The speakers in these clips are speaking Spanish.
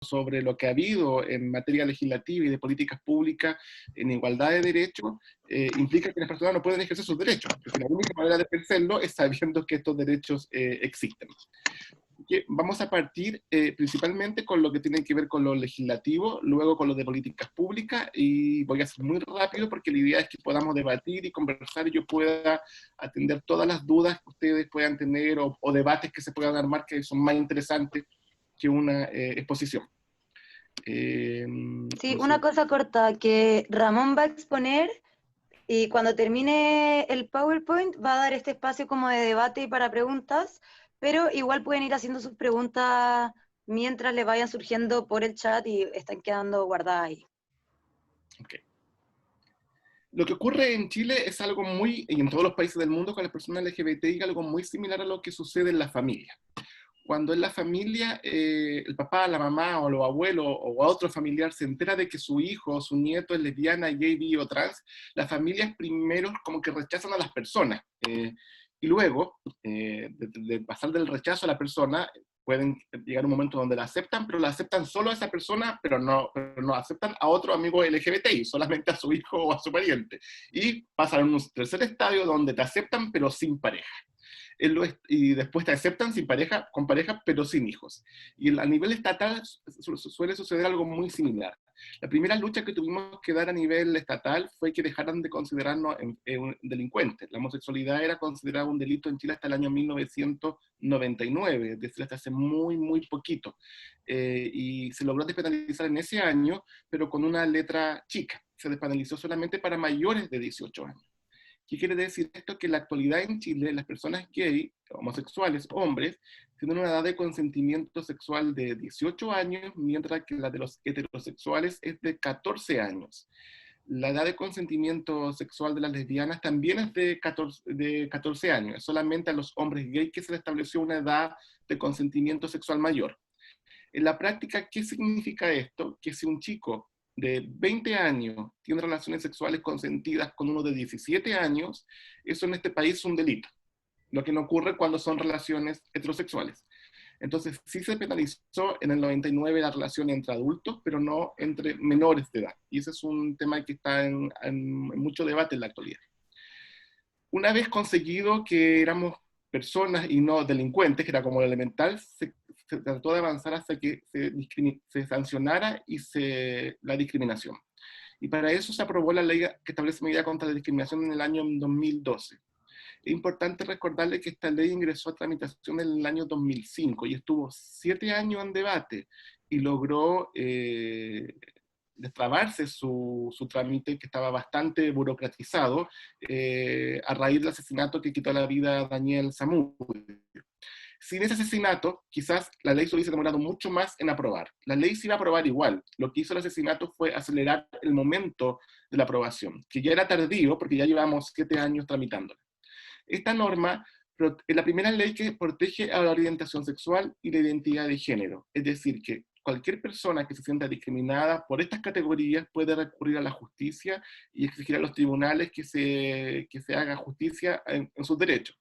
sobre lo que ha habido en materia legislativa y de políticas públicas en igualdad de derechos, implica que las personas no pueden ejercer sus derechos, porque la única manera de ejercerlo es sabiendo que estos derechos existen. Que vamos a partir principalmente con lo que tiene que ver con lo legislativo, luego con lo de políticas públicas, y voy a ser muy rápido porque la idea es que podamos debatir y conversar y yo pueda atender todas las dudas que ustedes puedan tener o debates que se puedan armar que son más interesantes que una exposición. Sí, No sé. una cosa corta, que Ramón va a exponer y cuando termine el PowerPoint va a dar este espacio como de debate y para preguntas, pero igual pueden ir haciendo sus preguntas mientras le vayan surgiendo por el chat y están quedando guardadas ahí. Okay. Lo que ocurre en Chile es algo muy, y en todos los países del mundo con las personas LGBTI, algo muy similar a lo que sucede en la familia. Cuando en la familia el papá, la mamá o los abuelos o otro familiar se entera de que su hijo o su nieto es lesbiana, gay, bi o trans, las familias primero como que rechazan a las personas. Y luego, de pasar del rechazo a la persona, pueden llegar a un momento donde la aceptan, pero la aceptan solo a esa persona, pero no aceptan a otro amigo LGBTI, solamente a su hijo o a su pariente. Y pasan a un tercer estadio donde te aceptan, pero sin pareja. Y después te aceptan sin pareja, con pareja, pero sin hijos. Y a nivel estatal suele suceder algo muy similar. La primera lucha que tuvimos que dar a nivel estatal fue que dejaran de considerarnos delincuentes. La homosexualidad era considerada un delito en Chile hasta el año 1999, es decir, hasta hace muy, muy poquito. Y se logró despenalizar en ese año, pero con una letra chica. Se despenalizó solamente para mayores de 18 años. ¿Qué quiere decir esto? Que en la actualidad en Chile las personas gay, homosexuales, hombres, tienen una edad de consentimiento sexual de 18 años, mientras que la de los heterosexuales es de 14 años. La edad de consentimiento sexual de las lesbianas también es de 14 años. Es solamente a los hombres gay que se les estableció una edad de consentimiento sexual mayor. En la práctica, ¿qué significa esto? Que si un chico de 20 años tiene relaciones sexuales consentidas con uno de 17 años, eso en este país es un delito, lo que no ocurre cuando son relaciones heterosexuales. Entonces, sí se penalizó en el 99 la relación entre adultos, pero no entre menores de edad. Y ese es un tema que está en mucho debate en la actualidad. Una vez conseguido que éramos personas y no delincuentes, que era como lo elemental, se trató de avanzar hasta que se sancionara la discriminación. Y para eso se aprobó la ley que establece medidas contra la discriminación en el año 2012. Es importante recordarle que esta ley ingresó a tramitación en el año 2005 y estuvo 7 años en debate y logró destrabarse su trámite, que estaba bastante burocratizado, a raíz del asesinato que quitó la vida a Daniel Zamudio. Sin ese asesinato, quizás la ley se hubiese demorado mucho más en aprobar. La ley se iba a aprobar igual. Lo que hizo el asesinato fue acelerar el momento de la aprobación, que ya era tardío porque ya llevamos 7 años tramitándola. Esta norma es la primera ley que protege a la orientación sexual y la identidad de género. Es decir, que cualquier persona que se sienta discriminada por estas categorías puede recurrir a la justicia y exigir a los tribunales que se haga justicia en sus derechos.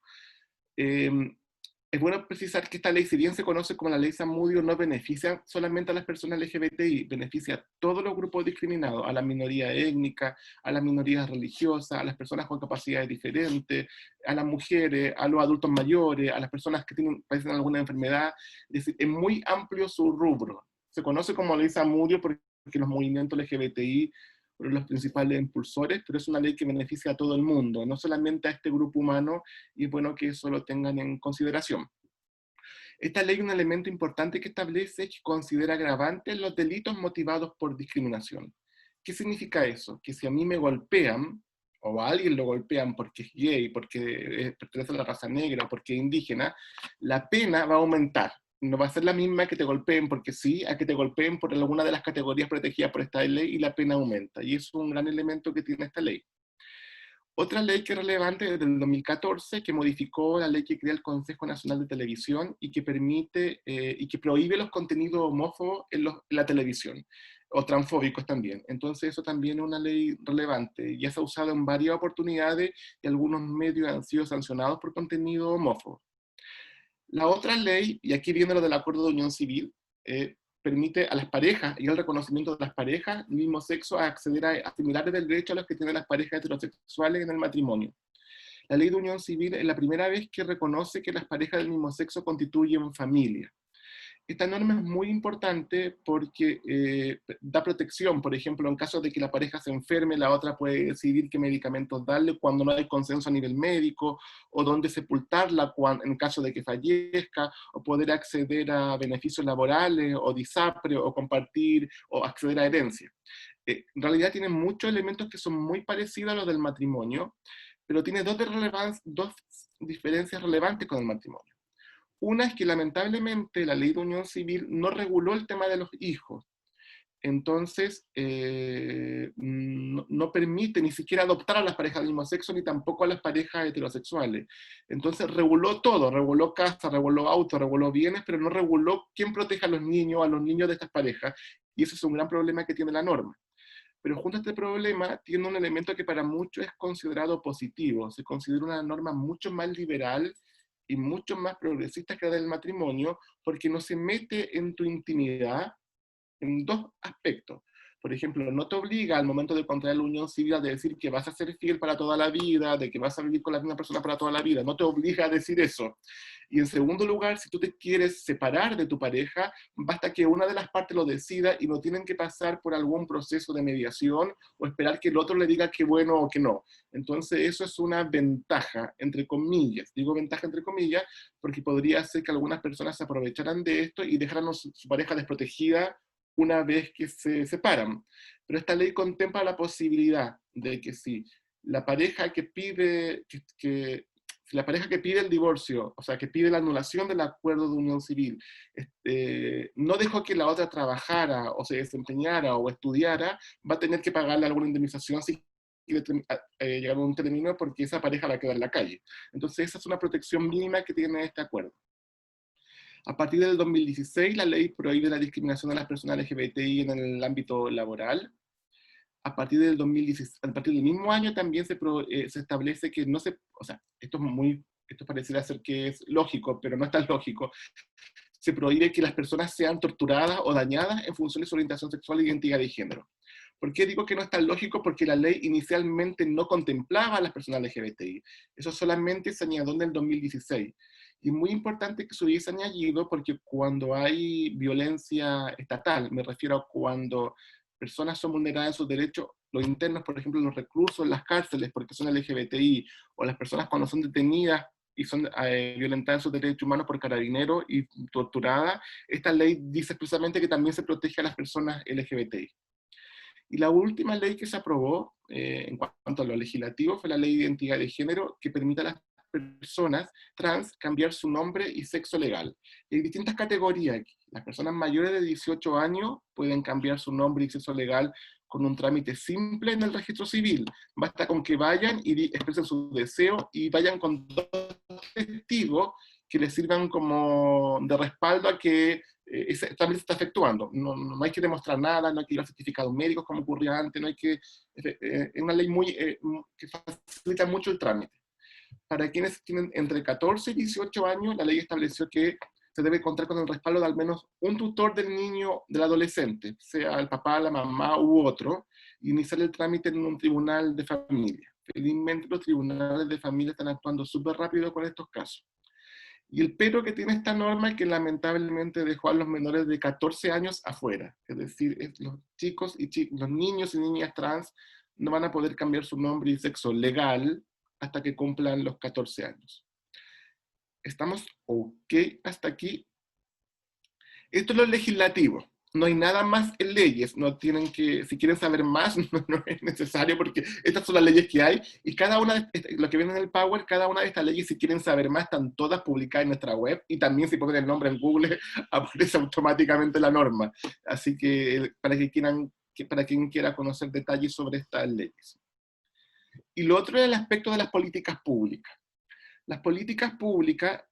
Es bueno precisar que esta ley, si bien se conoce como la ley Zamudio, no beneficia solamente a las personas LGBTI, beneficia a todos los grupos discriminados, a la minoría étnica, a las minorías religiosas, a las personas con capacidades diferentes, a las mujeres, a los adultos mayores, a las personas que padecen alguna enfermedad. Es decir, es muy amplio su rubro. Se conoce como ley Zamudio porque los movimientos LGBTI fueron los principales impulsores, pero es una ley que beneficia a todo el mundo, no solamente a este grupo humano, y es bueno que eso lo tengan en consideración. Esta ley, un elemento importante que establece es que considera agravantes los delitos motivados por discriminación. ¿Qué significa eso? Que si a mí me golpean, o a alguien lo golpean porque es gay, porque pertenece a la raza negra, porque es indígena, la pena va a aumentar. No va a ser la misma que te golpeen porque sí, a que te golpeen por alguna de las categorías protegidas por esta ley y la pena aumenta. Y eso es un gran elemento que tiene esta ley. Otra ley que es relevante es del 2014, que modificó la ley que crea el Consejo Nacional de Televisión y que permite y que prohíbe los contenidos homófobos en la televisión, o transfóbicos también. Entonces eso también es una ley relevante. Ya se ha usado en varias oportunidades y algunos medios han sido sancionados por contenido homófobo. La otra ley, y aquí viene lo del acuerdo de unión civil, permite a las parejas y el reconocimiento de las parejas del mismo sexo a acceder a similares del derecho a los que tienen las parejas heterosexuales en el matrimonio. La ley de unión civil es la primera vez que reconoce que las parejas del mismo sexo constituyen familia. Esta norma es muy importante porque da protección. Por ejemplo, en caso de que la pareja se enferme, la otra puede decidir qué medicamentos darle cuando no hay consenso a nivel médico, o dónde sepultarla en caso de que fallezca, o poder acceder a beneficios laborales, o disapre, o compartir, o acceder a herencia. En realidad tiene muchos elementos que son muy parecidos a los del matrimonio, pero tiene dos diferencias relevantes con el matrimonio. Una es que lamentablemente la ley de unión civil no reguló el tema de los hijos. Entonces, no permite ni siquiera adoptar a las parejas del mismo sexo, ni tampoco a las parejas heterosexuales. Entonces, reguló todo, reguló casa, reguló autos, reguló bienes, pero no reguló quién protege a los niños de estas parejas, y eso es un gran problema que tiene la norma. Pero junto a este problema, tiene un elemento que para muchos es considerado positivo. Se considera una norma mucho más liberal y mucho más progresista que la del matrimonio, porque no se mete en tu intimidad en dos aspectos. Por ejemplo, no te obliga al momento de contraer la unión civil a decir que vas a ser fiel para toda la vida, de que vas a vivir con la misma persona para toda la vida. No te obliga a decir eso. Y en segundo lugar, si tú te quieres separar de tu pareja, basta que una de las partes lo decida y no tienen que pasar por algún proceso de mediación o esperar que el otro le diga que bueno o que no. Entonces eso es una ventaja, entre comillas. Digo ventaja entre comillas porque podría ser que algunas personas se aprovecharan de esto y dejaran a su pareja desprotegida una vez que se separan. Pero esta ley contempla la posibilidad de que si la pareja que pide, si la pareja que pide el divorcio, o sea, que pide la anulación del acuerdo de unión civil, no dejó que la otra trabajara o se desempeñara o estudiara, va a tener que pagarle alguna indemnización si quiere llegar a un término, porque esa pareja va a quedar en la calle. Entonces esa es una protección mínima que tiene este acuerdo. A partir del 2016, la ley prohíbe la discriminación de las personas LGBTI en el ámbito laboral. A partir del 2016, a partir del mismo año también se establece que no se, o sea, esto pareciera ser que es lógico, pero no es tan lógico. Se prohíbe que las personas sean torturadas o dañadas en función de su orientación sexual e identidad de género. ¿Por qué digo que no es tan lógico? Porque la ley inicialmente no contemplaba a las personas LGBTI. Eso solamente se añadió en el 2016. Y es muy importante que se hubiese añadido porque cuando hay violencia estatal, me refiero a cuando personas son vulneradas en sus derechos, los internos, por ejemplo, los reclusos en las cárceles porque son LGBTI, o las personas cuando son detenidas y son violentadas en sus derechos humanos por carabineros y torturadas, esta ley dice expresamente que también se protege a las personas LGBTI. Y la última ley que se aprobó en cuanto a lo legislativo fue la Ley de Identidad de Género, que permite a las personas trans cambiar su nombre y sexo legal. Hay distintas categorías aquí. Las personas mayores de 18 años pueden cambiar su nombre y sexo legal con un trámite simple en el registro civil. Basta con que vayan y expresen su deseo y vayan con dos testigos que les sirvan como de respaldo a que ese trámite se está efectuando. No hay que demostrar nada, no hay que ir a certificados médicos como ocurría antes, no hay que... es una ley que facilita mucho el trámite. Para quienes tienen entre 14 y 18 años, la ley estableció que se debe contar con el respaldo de al menos un tutor del niño, del adolescente, sea el papá, la mamá u otro, y iniciar el trámite en un tribunal de familia. Felizmente los tribunales de familia están actuando súper rápido con estos casos. Y el pero que tiene esta norma es que lamentablemente dejó a los menores de 14 años afuera. Es decir, los chicos los niños y niñas trans no van a poder cambiar su nombre y sexo legal hasta que cumplan los 14 años. ¿Estamos ok hasta aquí? Esto es lo legislativo. No hay nada más en leyes. No tienen que, si quieren saber más, no es necesario porque estas son las leyes que hay. Y cada una, lo que viene en el Power, cada una de estas leyes, si quieren saber más, están todas publicadas en nuestra web. Y también si ponen el nombre en Google, aparece automáticamente la norma. Así que para quien quiera conocer detalles sobre estas leyes. Y lo otro es el aspecto de las políticas públicas. Las políticas públicas,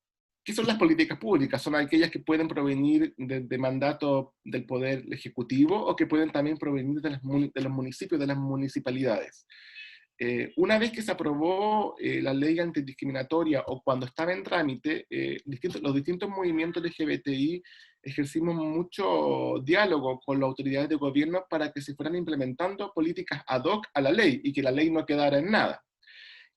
¿qué son las políticas públicas? Son aquellas que pueden provenir de mandato del Poder Ejecutivo o que pueden también provenir de los municipios, de las municipalidades. Una vez que se aprobó la ley antidiscriminatoria o cuando estaba en trámite, los distintos movimientos LGBTI ejercimos mucho diálogo con las autoridades de gobierno para que se fueran implementando políticas ad hoc a la ley y que la ley no quedara en nada.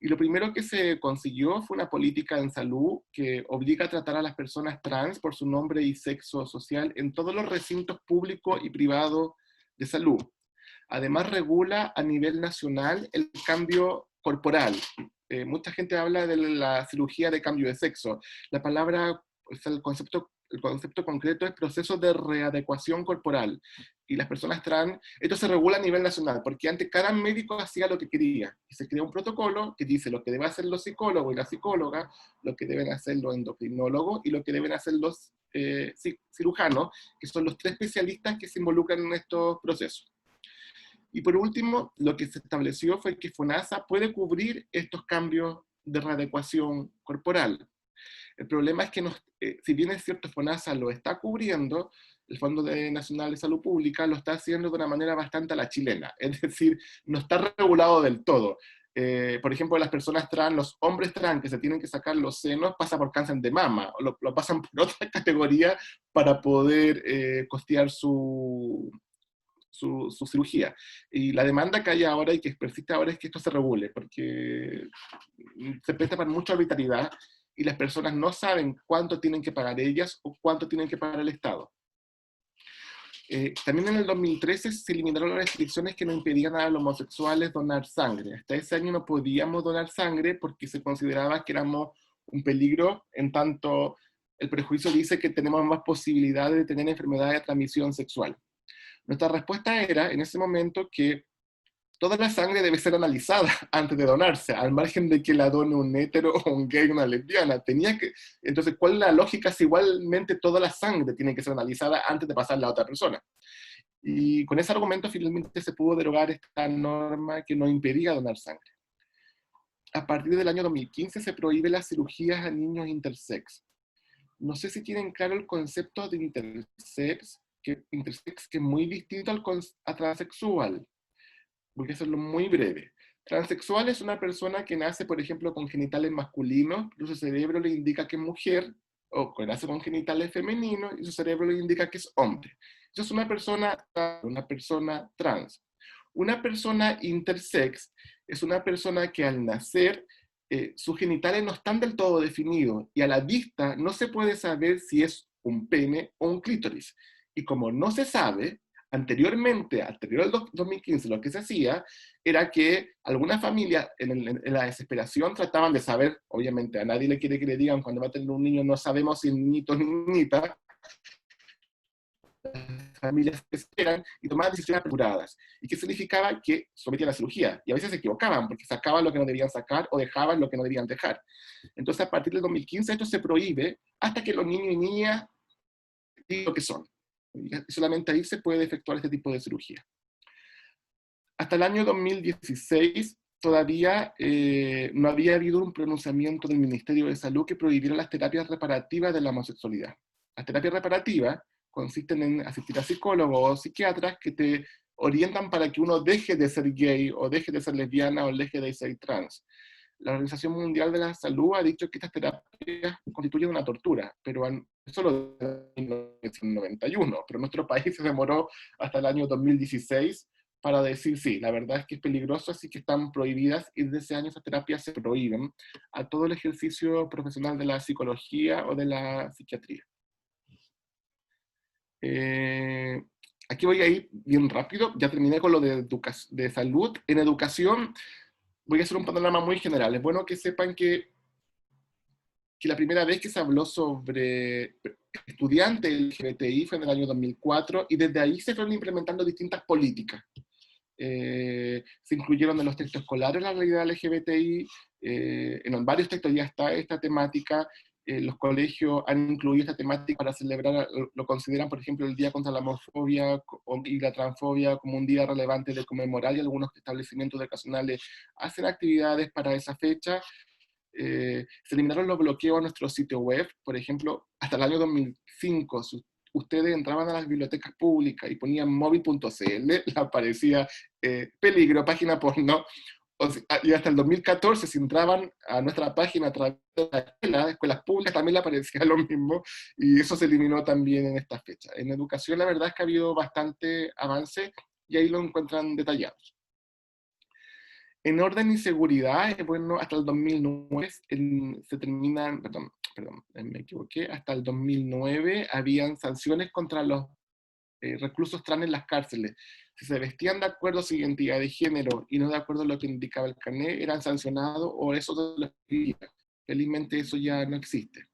Y lo primero que se consiguió fue una política en salud que obliga a tratar a las personas trans por su nombre y sexo social en todos los recintos públicos y privados de salud. Además, regula a nivel nacional el cambio corporal. Mucha gente habla de la cirugía de cambio de sexo. La palabra, o sea, el concepto concreto es proceso de readecuación corporal. Y las personas trans, esto se regula a nivel nacional, porque antes cada médico hacía lo que quería. Y se crea un protocolo que dice lo que deben hacer los psicólogos y las psicólogas, lo que deben hacer los endocrinólogos y lo que deben hacer los cirujanos, que son los 3 especialistas que se involucran en estos procesos. Y por último, lo que se estableció fue que FONASA puede cubrir estos cambios de readecuación corporal. El problema es que, si bien es cierto, FONASA lo está cubriendo, el Fondo Nacional de Salud Pública lo está haciendo de una manera bastante a la chilena, es decir, no está regulado del todo. Por ejemplo, las personas trans, los hombres trans que se tienen que sacar los senos, pasan por cáncer de mama, o lo pasan por otra categoría para poder costear su cirugía. Y la demanda que hay ahora y que persiste ahora es que esto se regule, porque se presta para mucha arbitrariedad y las personas no saben cuánto tienen que pagar ellas o cuánto tienen que pagar el Estado. También en el 2013 se eliminaron las restricciones que nos impedían a los homosexuales donar sangre. Hasta ese año no podíamos donar sangre porque se consideraba que éramos un peligro, en tanto el prejuicio dice que tenemos más posibilidades de tener enfermedades de transmisión sexual. Nuestra respuesta era, en ese momento, que toda la sangre debe ser analizada antes de donarse, al margen de que la done un hetero o un gay o una lesbiana. Entonces, ¿cuál es la lógica si igualmente toda la sangre tiene que ser analizada antes de pasarla a otra persona? Y con ese argumento finalmente se pudo derogar esta norma que nos impedía donar sangre. A partir del año 2015 se prohíbe las cirugías a niños intersex. No sé si tienen claro el concepto de intersex, que es muy distinto a transexual. Voy a hacerlo muy breve. Transexual es una persona que nace, por ejemplo, con genitales masculinos, pero su cerebro le indica que es mujer, o que nace con genitales femeninos, y su cerebro le indica que es hombre. Eso es una persona trans. Una persona intersex es una persona que al nacer sus genitales no están del todo definidos, y a la vista no se puede saber si es un pene o un clítoris. Y como no se sabe, anterior al 2015, lo que se hacía era que algunas familias, en la desesperación, trataban de saber, obviamente a nadie le quiere que le digan cuando va a tener un niño, no sabemos si es niñito o niñita, las familias que esperan y tomaban decisiones apuradas. ¿Y qué significaba? Que sometían a cirugía. Y a veces se equivocaban, porque sacaban lo que no debían sacar o dejaban lo que no debían dejar. Entonces, a partir del 2015, esto se prohíbe hasta que los niños y niñas digan lo que son. Y solamente ahí se puede efectuar este tipo de cirugía. Hasta el año 2016 todavía no había habido un pronunciamiento del Ministerio de Salud que prohibiera las terapias reparativas de la homosexualidad. Las terapias reparativas consisten en asistir a psicólogos o psiquiatras que te orientan para que uno deje de ser gay o deje de ser lesbiana o deje de ser trans. La Organización Mundial de la Salud ha dicho que estas terapias constituyen una tortura, pero solo desde 1991, pero nuestro país se demoró hasta el año 2016 para decir sí, la verdad es que es peligroso, así que están prohibidas, y desde ese año esas terapias se prohíben a todo el ejercicio profesional de la psicología o de la psiquiatría. Aquí voy a ir bien rápido, ya terminé con lo de salud. En educación, voy a hacer un panorama muy general. Es bueno que sepan que la primera vez que se habló sobre estudiantes LGBTI fue en el año 2004, y desde ahí se fueron implementando distintas políticas. Se incluyeron en los textos escolares la realidad LGBTI, en varios textos ya está esta temática. Los colegios han incluido esta temática para celebrar, lo consideran, por ejemplo, el Día contra la Homofobia y la Transfobia como un día relevante de conmemorar, y algunos establecimientos educacionales hacen actividades para esa fecha. Se eliminaron los bloqueos a nuestro sitio web, por ejemplo, hasta el año 2005, si ustedes entraban a las bibliotecas públicas y ponían móvil.cl, le aparecía peligro, página porno, y hasta el 2014, si entraban a nuestra página a través de las escuelas públicas, también le aparecía lo mismo, y eso se eliminó también en esta fecha. En educación la verdad es que ha habido bastante avance, y ahí lo encuentran detallados. En orden y seguridad, bueno, hasta el 2009 se terminan, perdón, me equivoqué, hasta el 2009 habían sanciones contra los reclusos trans en las cárceles. Si se vestían de acuerdo a su identidad de género y no de acuerdo a lo que indicaba el carnet, eran sancionados o eso se lo escribía. Felizmente eso ya no existe.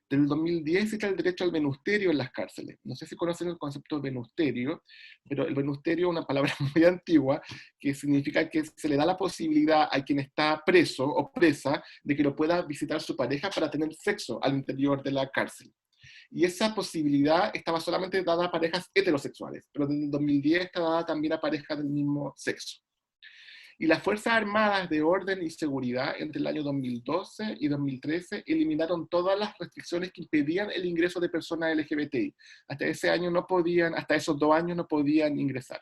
Del 2010 existe el derecho al venusterio en las cárceles. No sé si conocen el concepto de venusterio, pero el venusterio es una palabra muy antigua que significa que se le da la posibilidad a quien está preso o presa de que lo pueda visitar su pareja para tener sexo al interior de la cárcel. Y esa posibilidad estaba solamente dada a parejas heterosexuales, pero desde el 2010 está dada también a parejas del mismo sexo. Y las Fuerzas Armadas de Orden y Seguridad entre el año 2012 y 2013 eliminaron todas las restricciones que impedían el ingreso de personas LGBTI. Hasta ese año no podían, hasta esos 2 años no podían ingresar.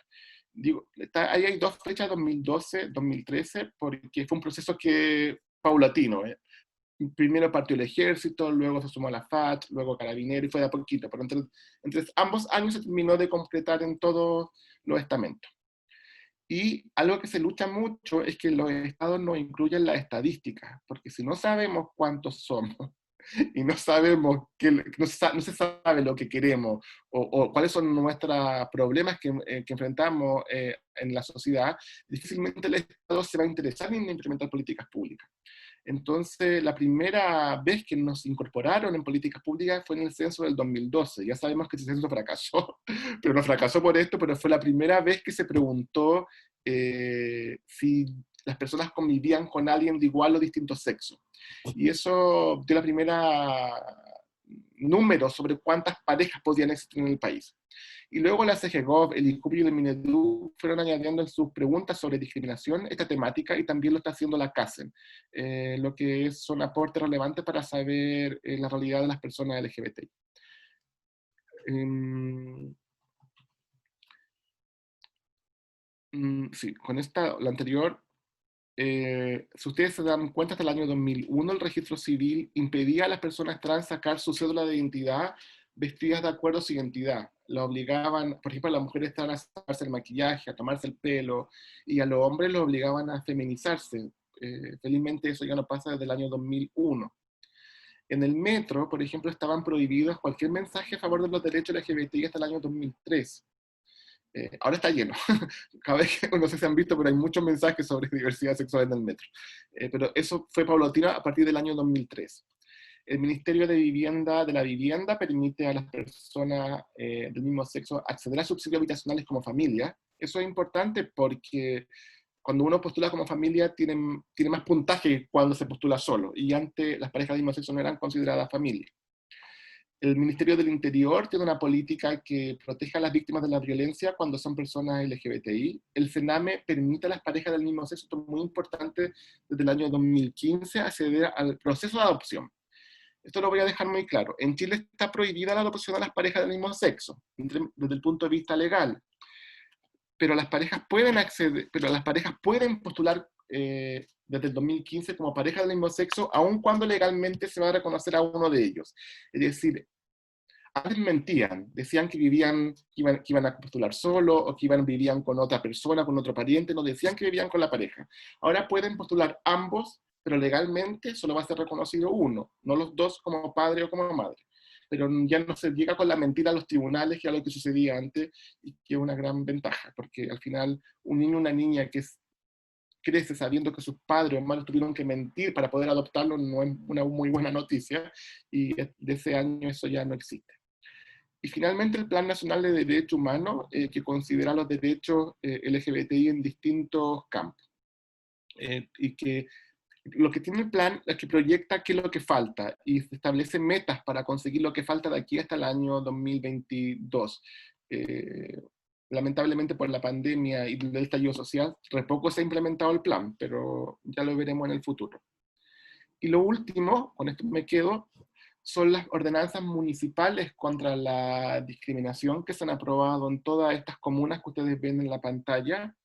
Digo, ahí hay 2 fechas, 2012, 2013, porque fue un proceso paulatino. Primero partió el ejército, luego se sumó la FACH, luego Carabinero, y fue de a poquito, pero entre ambos años se terminó de completar en todos los estamentos. Y algo que se lucha mucho es que los estados no incluyan las estadísticas, porque si no sabemos cuántos somos, y no sabemos, no se sabe lo que queremos, o cuáles son nuestros problemas que enfrentamos en la sociedad, difícilmente el Estado se va a interesar en implementar políticas públicas. Entonces, la primera vez que nos incorporaron en políticas públicas fue en el censo del 2012. Ya sabemos que ese censo fracasó, pero no fracasó por esto, pero fue la primera vez que se preguntó si las personas convivían con alguien de igual o distinto sexo. Y eso dio la primera número sobre cuántas parejas podían existir en el país. Y luego la CGGOV, el INCUBI y el Minedu fueron añadiendo en sus preguntas sobre discriminación esta temática, y también lo está haciendo la CASEN, lo que son aportes relevantes para saber la realidad de las personas LGBTI. Sí, con la anterior, si ustedes se dan cuenta, hasta el año 2001 el registro civil impedía a las personas trans sacar su cédula de identidad vestidas de acuerdo a su identidad. La obligaban, por ejemplo, a las mujeres trans a sacarse el maquillaje, a tomarse el pelo, y a los hombres los obligaban a feminizarse. Felizmente eso ya no pasa desde el año 2001. En el metro, por ejemplo, estaban prohibidos cualquier mensaje a favor de los derechos LGBTI hasta el año 2003. Ahora está lleno. Cada vez que, no sé si han visto, pero hay muchos mensajes sobre diversidad sexual en el metro. Pero eso fue paulatino a partir del año 2003. El Ministerio de la Vivienda permite a las personas del mismo sexo acceder a subsidios habitacionales como familia. Eso es importante porque cuando uno postula como familia tiene más puntaje cuando se postula solo, y antes las parejas del mismo sexo no eran consideradas familia. El Ministerio del Interior tiene una política que protege a las víctimas de la violencia cuando son personas LGBTI. El CENAME permite a las parejas del mismo sexo, esto es muy importante, desde el año 2015, acceder al proceso de adopción. Esto lo voy a dejar muy claro. En Chile está prohibida la adopción a las parejas del mismo sexo, desde el punto de vista legal. Pero las parejas pueden acceder, pero las parejas pueden postular desde el 2015 como pareja del mismo sexo, aun cuando legalmente se va a reconocer a uno de ellos. Es decir, antes mentían, decían que iban a postular solo, o que vivían con otra persona, con otro pariente, no decían que vivían con la pareja. Ahora pueden postular ambos, pero legalmente solo va a ser reconocido uno, no los dos como padre o como madre. Pero ya no se llega con la mentira a los tribunales, que era lo que sucedía antes, y que es una gran ventaja, porque al final un niño o una niña que crece sabiendo que sus padres o madres tuvieron que mentir para poder adoptarlo no es una muy buena noticia, y de ese año eso ya no existe. Y finalmente el Plan Nacional de Derechos Humanos, que considera los derechos LGBTI en distintos campos. Y que lo que tiene el plan es que proyecta qué es lo que falta y establece metas para conseguir lo que falta de aquí hasta el año 2022. Lamentablemente por la pandemia y el estallido social, re poco se ha implementado el plan, pero ya lo veremos en el futuro. Y lo último, con esto me quedo, son las ordenanzas municipales contra la discriminación que se han aprobado en todas estas comunas que ustedes ven en la pantalla.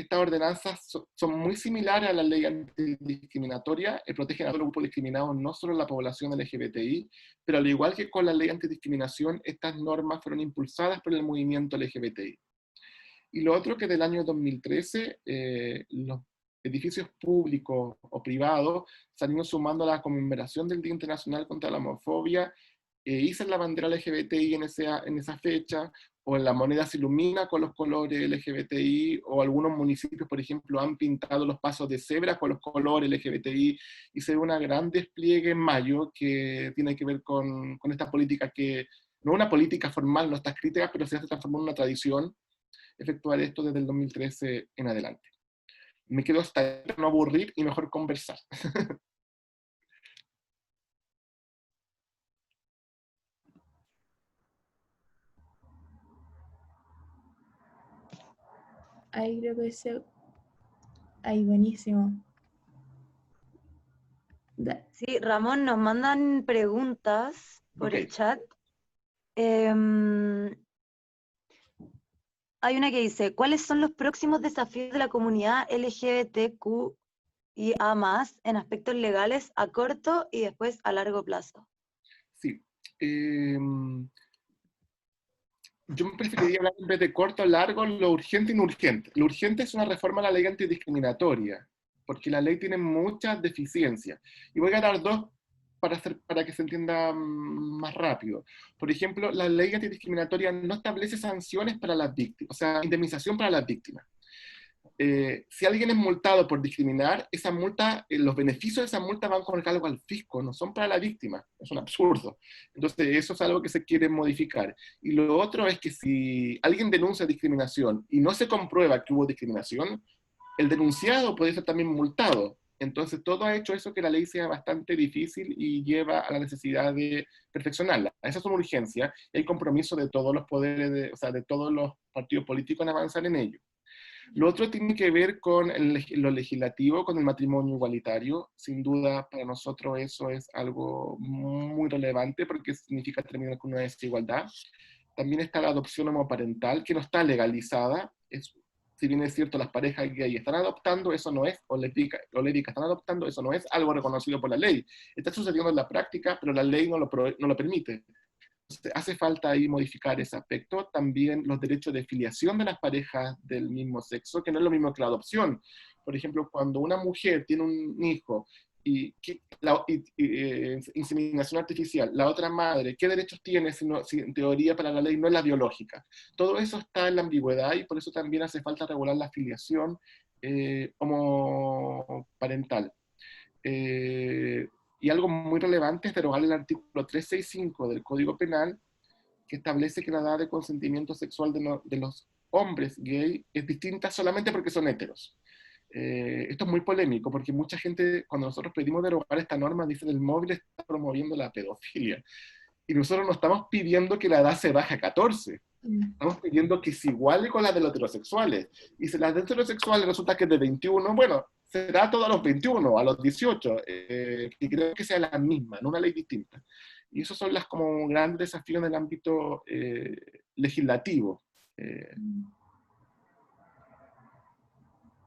estas ordenanzas son muy similares a la ley antidiscriminatoria, protegen a todos los grupos discriminados, no solo la población LGBTI, pero al igual que con la ley antidiscriminación, estas normas fueron impulsadas por el movimiento LGBTI. Y lo otro que del año 2013, los edificios públicos o privados se han ido sumando a la conmemoración del Día Internacional contra la Homofobia, izan la bandera LGBTI en esa fecha, o en la moneda se ilumina con los colores LGBTI, o algunos municipios, por ejemplo, han pintado los pasos de cebra con los colores LGBTI, y se ve una gran despliegue en mayo que tiene que ver con esta política que, no una política formal, no está escrita, pero se ha transformado en una tradición, efectuar esto desde el 2013 en adelante. Me quedo hasta ahí para no aburrir y mejor conversar. Ahí creo que ese... Ahí, buenísimo. Sí, Ramón, nos mandan preguntas por el chat. Hay una que dice, ¿cuáles son los próximos desafíos de la comunidad LGBTQIA+, en aspectos legales a corto y después a largo plazo? Sí. Yo me preferiría hablar en vez de corto o largo, lo urgente y no urgente. Lo urgente es una reforma a la ley antidiscriminatoria, porque la ley tiene muchas deficiencias. Y voy a dar dos para que se entienda más rápido. Por ejemplo, la ley antidiscriminatoria no establece sanciones para las víctimas, o sea, indemnización para las víctimas. Si alguien es multado por discriminar, esa multa, los beneficios de esa multa van con cargo al fisco, no son para la víctima. Es un absurdo. Entonces, eso es algo que se quiere modificar. Y lo otro es que si alguien denuncia discriminación y no se comprueba que hubo discriminación, el denunciado puede ser también multado. Entonces, todo ha hecho eso que la ley sea bastante difícil y lleva a la necesidad de perfeccionarla. Esa es una urgencia y hay compromiso de todos los poderes, o sea, de todos los partidos políticos en avanzar en ello. Lo otro tiene que ver con lo legislativo, con el matrimonio igualitario. Sin duda, para nosotros eso es algo muy relevante porque significa terminar con una desigualdad. También está la adopción homoparental, que no está legalizada. Si bien es cierto, las parejas gay están adoptando, eso no es, o lésbicas están adoptando, eso no es algo reconocido por la ley. Está sucediendo en la práctica, pero la ley no lo permite. Hace falta ahí modificar ese aspecto. También los derechos de filiación de las parejas del mismo sexo, que no es lo mismo que la adopción. Por ejemplo, cuando una mujer tiene un hijo y inseminación artificial, la otra madre, ¿qué derechos tiene si en teoría para la ley no es la biológica? Todo eso está en la ambigüedad y por eso también hace falta regular la filiación homoparental. Y algo muy relevante es derogar el artículo 365 del Código Penal, que establece que la edad de consentimiento sexual de los hombres gay es distinta solamente porque son heteros. Esto es muy polémico, porque mucha gente, cuando nosotros pedimos derogar esta norma, dice que el móvil está promoviendo la pedofilia. Y nosotros no estamos pidiendo que la edad se baje a 14. Estamos pidiendo que se iguale con la de los heterosexuales. Y si la de heterosexuales resulta que es de 21, bueno, será todo a los 21, a los 18, y creo que sea la misma, no una ley distinta. Y esos son los como grandes desafíos en el ámbito legislativo.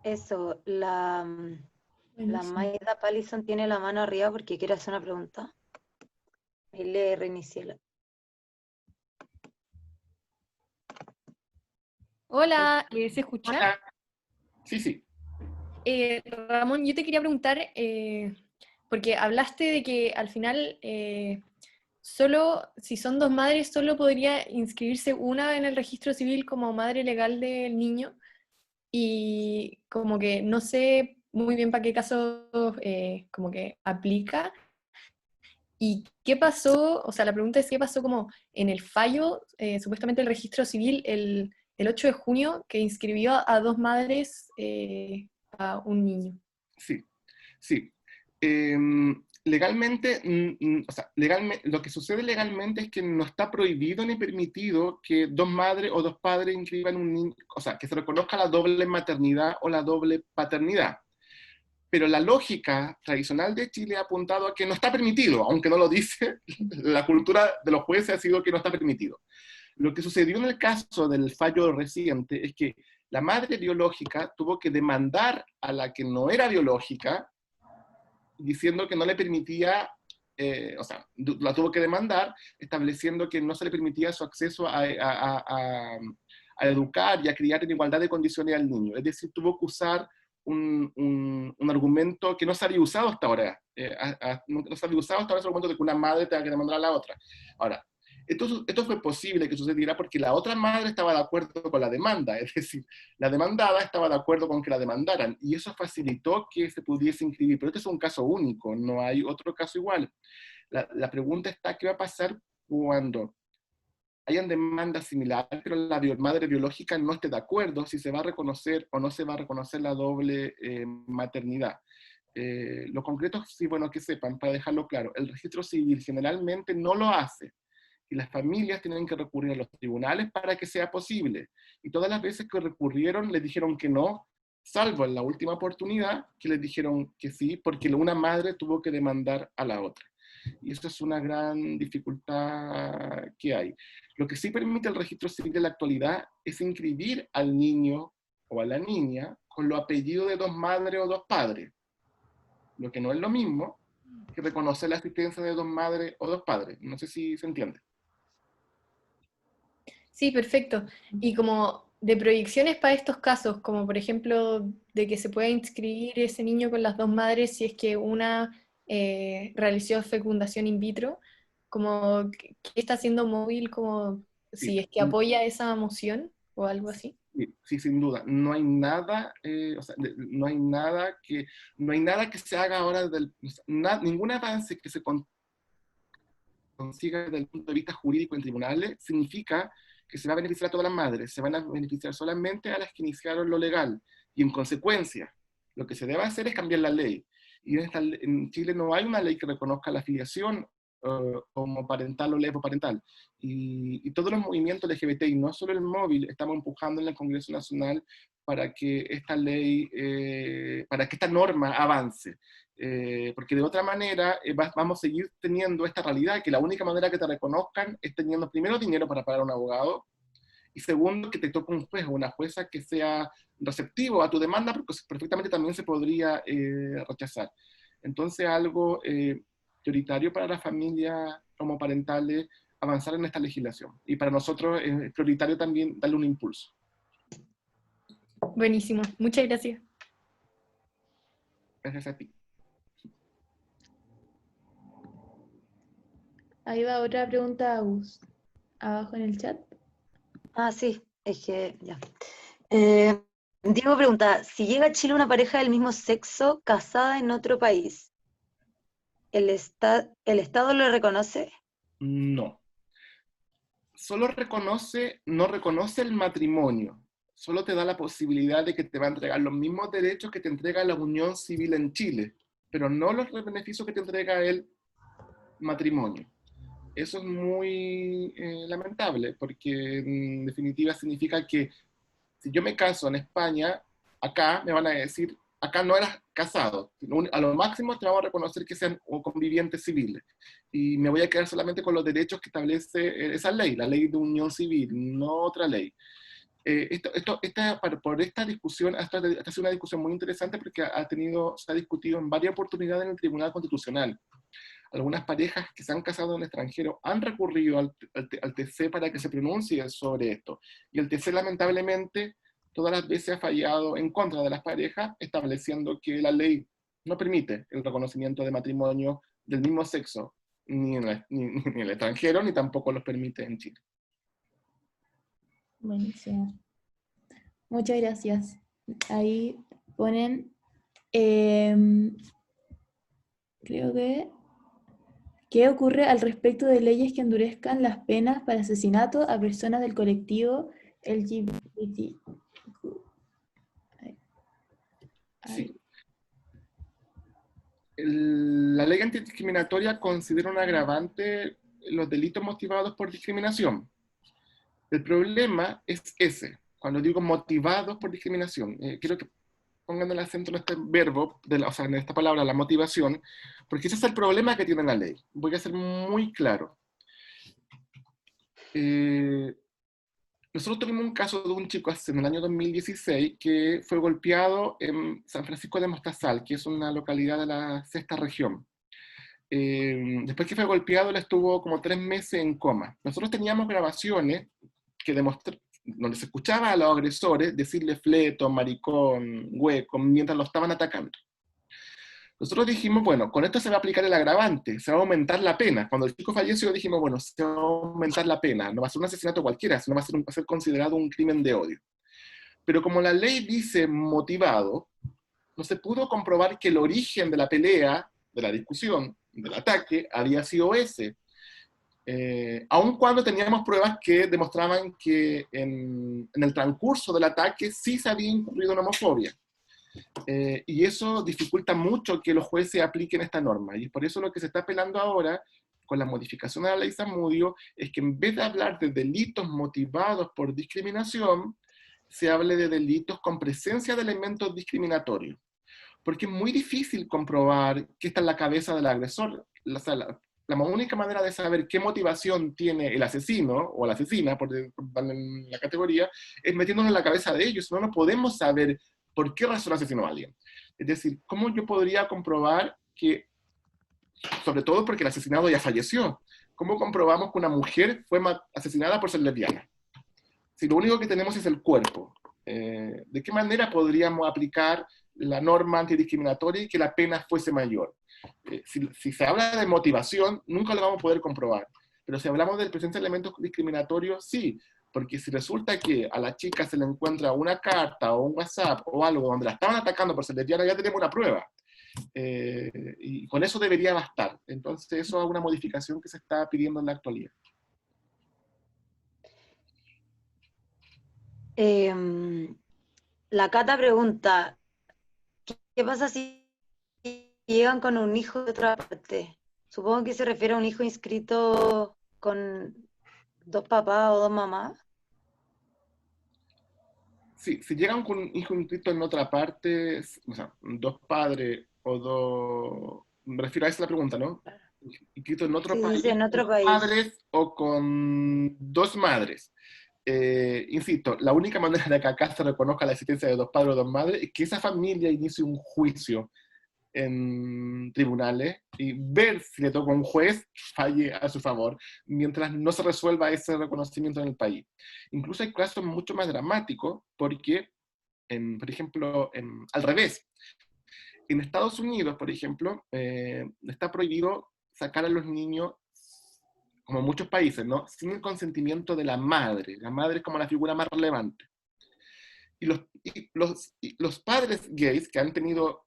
Eso, la Maida Pallison tiene la mano arriba porque quiere hacer una pregunta. Y le reinicié. Hola, ¿se escucha? Hola. Sí, sí. Ramón, yo te quería preguntar, porque hablaste de que al final, solo si son dos madres, solo podría inscribirse una en el registro civil como madre legal del niño, y como que no sé muy bien para qué caso como que aplica. ¿Y qué pasó? O sea, la pregunta es qué pasó como en el fallo, supuestamente el registro civil, el 8 de junio, que inscribió a dos madres a un niño. Sí, sí. Legalmente, o sea, lo que sucede legalmente es que no está prohibido ni permitido que dos madres o dos padres inscriban un niño, o sea, que se reconozca la doble maternidad o la doble paternidad. Pero la lógica tradicional de Chile ha apuntado a que no está permitido, aunque no lo dice, la cultura de los jueces ha sido que no está permitido. Lo que sucedió en el caso del fallo reciente es que La madre biológica tuvo que demandar a la que no era biológica, diciendo que no le permitía, o sea, la tuvo que demandar, estableciendo que no se le permitía su acceso a educar y a criar en igualdad de condiciones al niño. Es decir, tuvo que usar un argumento que no se había usado hasta ahora. No se había usado hasta ahora ese argumento de que una madre tenga que demandar a la otra. Ahora, esto fue posible que sucediera porque la otra madre estaba de acuerdo con la demanda, es decir, la demandada estaba de acuerdo con que la demandaran, y eso facilitó que se pudiese inscribir. Pero este es un caso único, no hay otro caso igual. La pregunta está, ¿qué va a pasar cuando hayan demandas similares, pero la madre biológica no esté de acuerdo si se va a reconocer o no se va a reconocer la doble maternidad? Lo concreto, sí, bueno, que sepan, para dejarlo claro, el registro civil generalmente no lo hace, y las familias tienen que recurrir a los tribunales para que sea posible. Y todas las veces que recurrieron les dijeron que no, salvo en la última oportunidad que les dijeron que sí, porque una madre tuvo que demandar a la otra. Y eso es una gran dificultad que hay. Lo que sí permite el registro civil en la actualidad es inscribir al niño o a la niña con los apellidos de dos madres o dos padres. Lo que no es lo mismo que reconocer la existencia de dos madres o dos padres. No sé si se entiende. Sí, perfecto. Y como de proyecciones para estos casos, como por ejemplo de que se pueda inscribir ese niño con las dos madres si es que una realizó fecundación in vitro, como qué está haciendo móvil, como Sí, si es que apoya esa moción o algo así. sí, sin duda. No hay nada, o sea, no hay nada que se haga ahora, ningún avance que se consiga desde el punto de vista jurídico en tribunales significa que se va a beneficiar a todas las madres, se van a beneficiar solamente a las que iniciaron lo legal. Y en consecuencia, lo que se debe hacer es cambiar la ley. Y en Chile no hay una ley que reconozca la afiliación como parental o levoparental. Y todos los movimientos LGBTI, no solo el móvil, estamos empujando en el Congreso Nacional para que esta ley, para que esta norma avance. Porque de otra manera vamos a seguir teniendo esta realidad, que la única manera que te reconozcan es teniendo primero dinero para pagar a un abogado, y segundo, que te toque un juez o una jueza que sea receptivo a tu demanda, porque perfectamente también se podría rechazar. Entonces, algo prioritario para las familias homoparentales avanzar en esta legislación. Y para nosotros es prioritario también darle un impulso. Buenísimo, muchas gracias. Gracias a ti. Ahí va otra pregunta, Agus. Abajo en el chat. Ah, sí, es que ya. Diego pregunta, si llega a Chile una pareja del mismo sexo casada en otro país, ¿el Estado lo reconoce? No. Solo no reconoce el matrimonio. Solo te da la posibilidad de que te va a entregar los mismos derechos que te entrega la unión civil en Chile, pero no los beneficios que te entrega el matrimonio. Eso es muy lamentable, porque en definitiva significa que si yo me caso en España, acá me van a decir, acá no eras casado, a lo máximo te vamos a reconocer que sean convivientes civiles, y me voy a quedar solamente con los derechos que establece esa ley, la ley de unión civil, no otra ley. Por esta discusión, esta ha sido una discusión muy interesante porque se ha discutido en varias oportunidades en el Tribunal Constitucional. Algunas parejas que se han casado en el extranjero han recurrido al TC para que se pronuncie sobre esto. Y el TC lamentablemente todas las veces ha fallado en contra de las parejas, estableciendo que la ley no permite el reconocimiento de matrimonio del mismo sexo, ni en el extranjero, ni tampoco los permite en Chile. Buenísimo. Muchas gracias. Ahí ponen, creo que, ¿qué ocurre al respecto de leyes que endurezcan las penas para asesinato a personas del colectivo LGBT? Sí. La ley antidiscriminatoria considera un agravante los delitos motivados por discriminación. El problema es ese, cuando digo motivados por discriminación. Quiero que pongan el acento en este verbo, o sea, en esta palabra, la motivación, porque ese es el problema que tiene la ley. Voy a ser muy claro. nosotros tuvimos un caso de un chico en el año 2016 que fue golpeado en San Francisco de Mostazal, que es una localidad de la sexta región. Después que fue golpeado, él estuvo como 3 meses en coma. Nosotros teníamos grabaciones que donde se escuchaba a los agresores decirle fleto, maricón, hueco, mientras lo estaban atacando. Nosotros dijimos, bueno, con esto se va a aplicar el agravante, se va a aumentar la pena. Cuando el chico falleció dijimos, bueno, se va a aumentar la pena, no va a ser un asesinato cualquiera, sino va a ser considerado un crimen de odio. Pero como la ley dice motivado, no se pudo comprobar que el origen de la pelea, de la discusión, del ataque, había sido ese. Aun cuando teníamos pruebas que demostraban que en el transcurso del ataque sí se había incurrido en homofobia. Y eso dificulta mucho que los jueces apliquen esta norma. Y por eso lo que se está apelando ahora, con la modificación de la ley Zamudio, es que en vez de hablar de delitos motivados por discriminación, se hable de delitos con presencia de elementos discriminatorios. Porque es muy difícil comprobar qué está en la cabeza del agresor. La única manera de saber qué motivación tiene el asesino o la asesina, por darle la categoría, es metiéndonos en la cabeza de ellos. No podemos saber por qué razón asesinó a alguien. Es decir, ¿cómo yo podría comprobar que, sobre todo porque el asesinado ya falleció, cómo comprobamos que una mujer fue asesinada por ser lesbiana? Si lo único que tenemos es el cuerpo, ¿de qué manera podríamos aplicar la norma antidiscriminatoria y que la pena fuese mayor? Si se habla de motivación, nunca lo vamos a poder comprobar. Pero si hablamos de presencia de elementos discriminatorios, sí. Porque si resulta que a la chica se le encuentra una carta o un WhatsApp o algo donde la estaban atacando por ser lesbiana, ya tenemos una prueba. Y con eso debería bastar. Entonces eso es una modificación que se está pidiendo en la actualidad. La Cata pregunta, ¿qué pasa si llegan con un hijo de otra parte? Supongo que se refiere a un hijo inscrito con 2 papás o 2 mamás. Sí, si llegan con un hijo inscrito en otra parte, o sea, 2 padres o 2... Me refiero a esa la pregunta, ¿no? Inscrito en otro Sí, país, dice en otro 2 país. padres o con 2 madres. Insisto, la única manera de que acá se reconozca la existencia de 2 padres o 2 madres es que esa familia inicie un juicio en tribunales y ver si le toca a un juez falle a su favor, mientras no se resuelva ese reconocimiento en el país. Incluso hay casos mucho más dramáticos, porque, por ejemplo, al revés, en Estados Unidos, por ejemplo, está prohibido sacar a los niños, como en muchos países, ¿no?, sin el consentimiento de la madre. La madre es como la figura más relevante. Y los padres gays que han tenido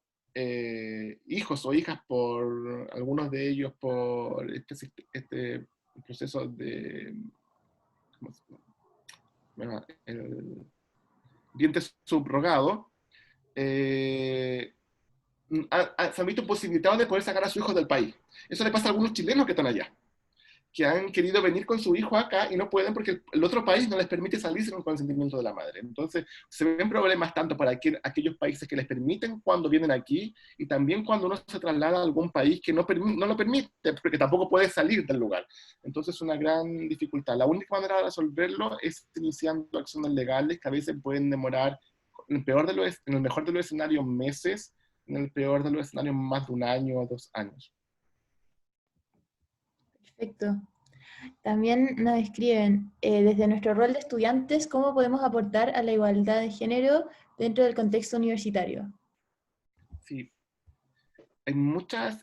hijos o hijas, por algunos de ellos por este proceso de, ¿cómo se llama?, el vientre subrogado, se han visto posibilitados de poder sacar a su hijo del país. Eso le pasa a algunos chilenos que están allá, que han querido venir con su hijo acá y no pueden porque el otro país no les permite salir sin el consentimiento de la madre. Entonces, se ven problemas tanto para aquellos países que les permiten cuando vienen aquí, y también cuando uno se traslada a algún país que no lo permite, porque tampoco puede salir del lugar. Entonces, es una gran dificultad. La única manera de resolverlo es iniciando acciones legales que a veces pueden demorar, en el mejor de los escenarios, meses, en el peor de los escenarios, más de 1 año o 2 años. Perfecto. También nos escriben, desde nuestro rol de estudiantes, ¿cómo podemos aportar a la igualdad de género dentro del contexto universitario? Sí, hay muchas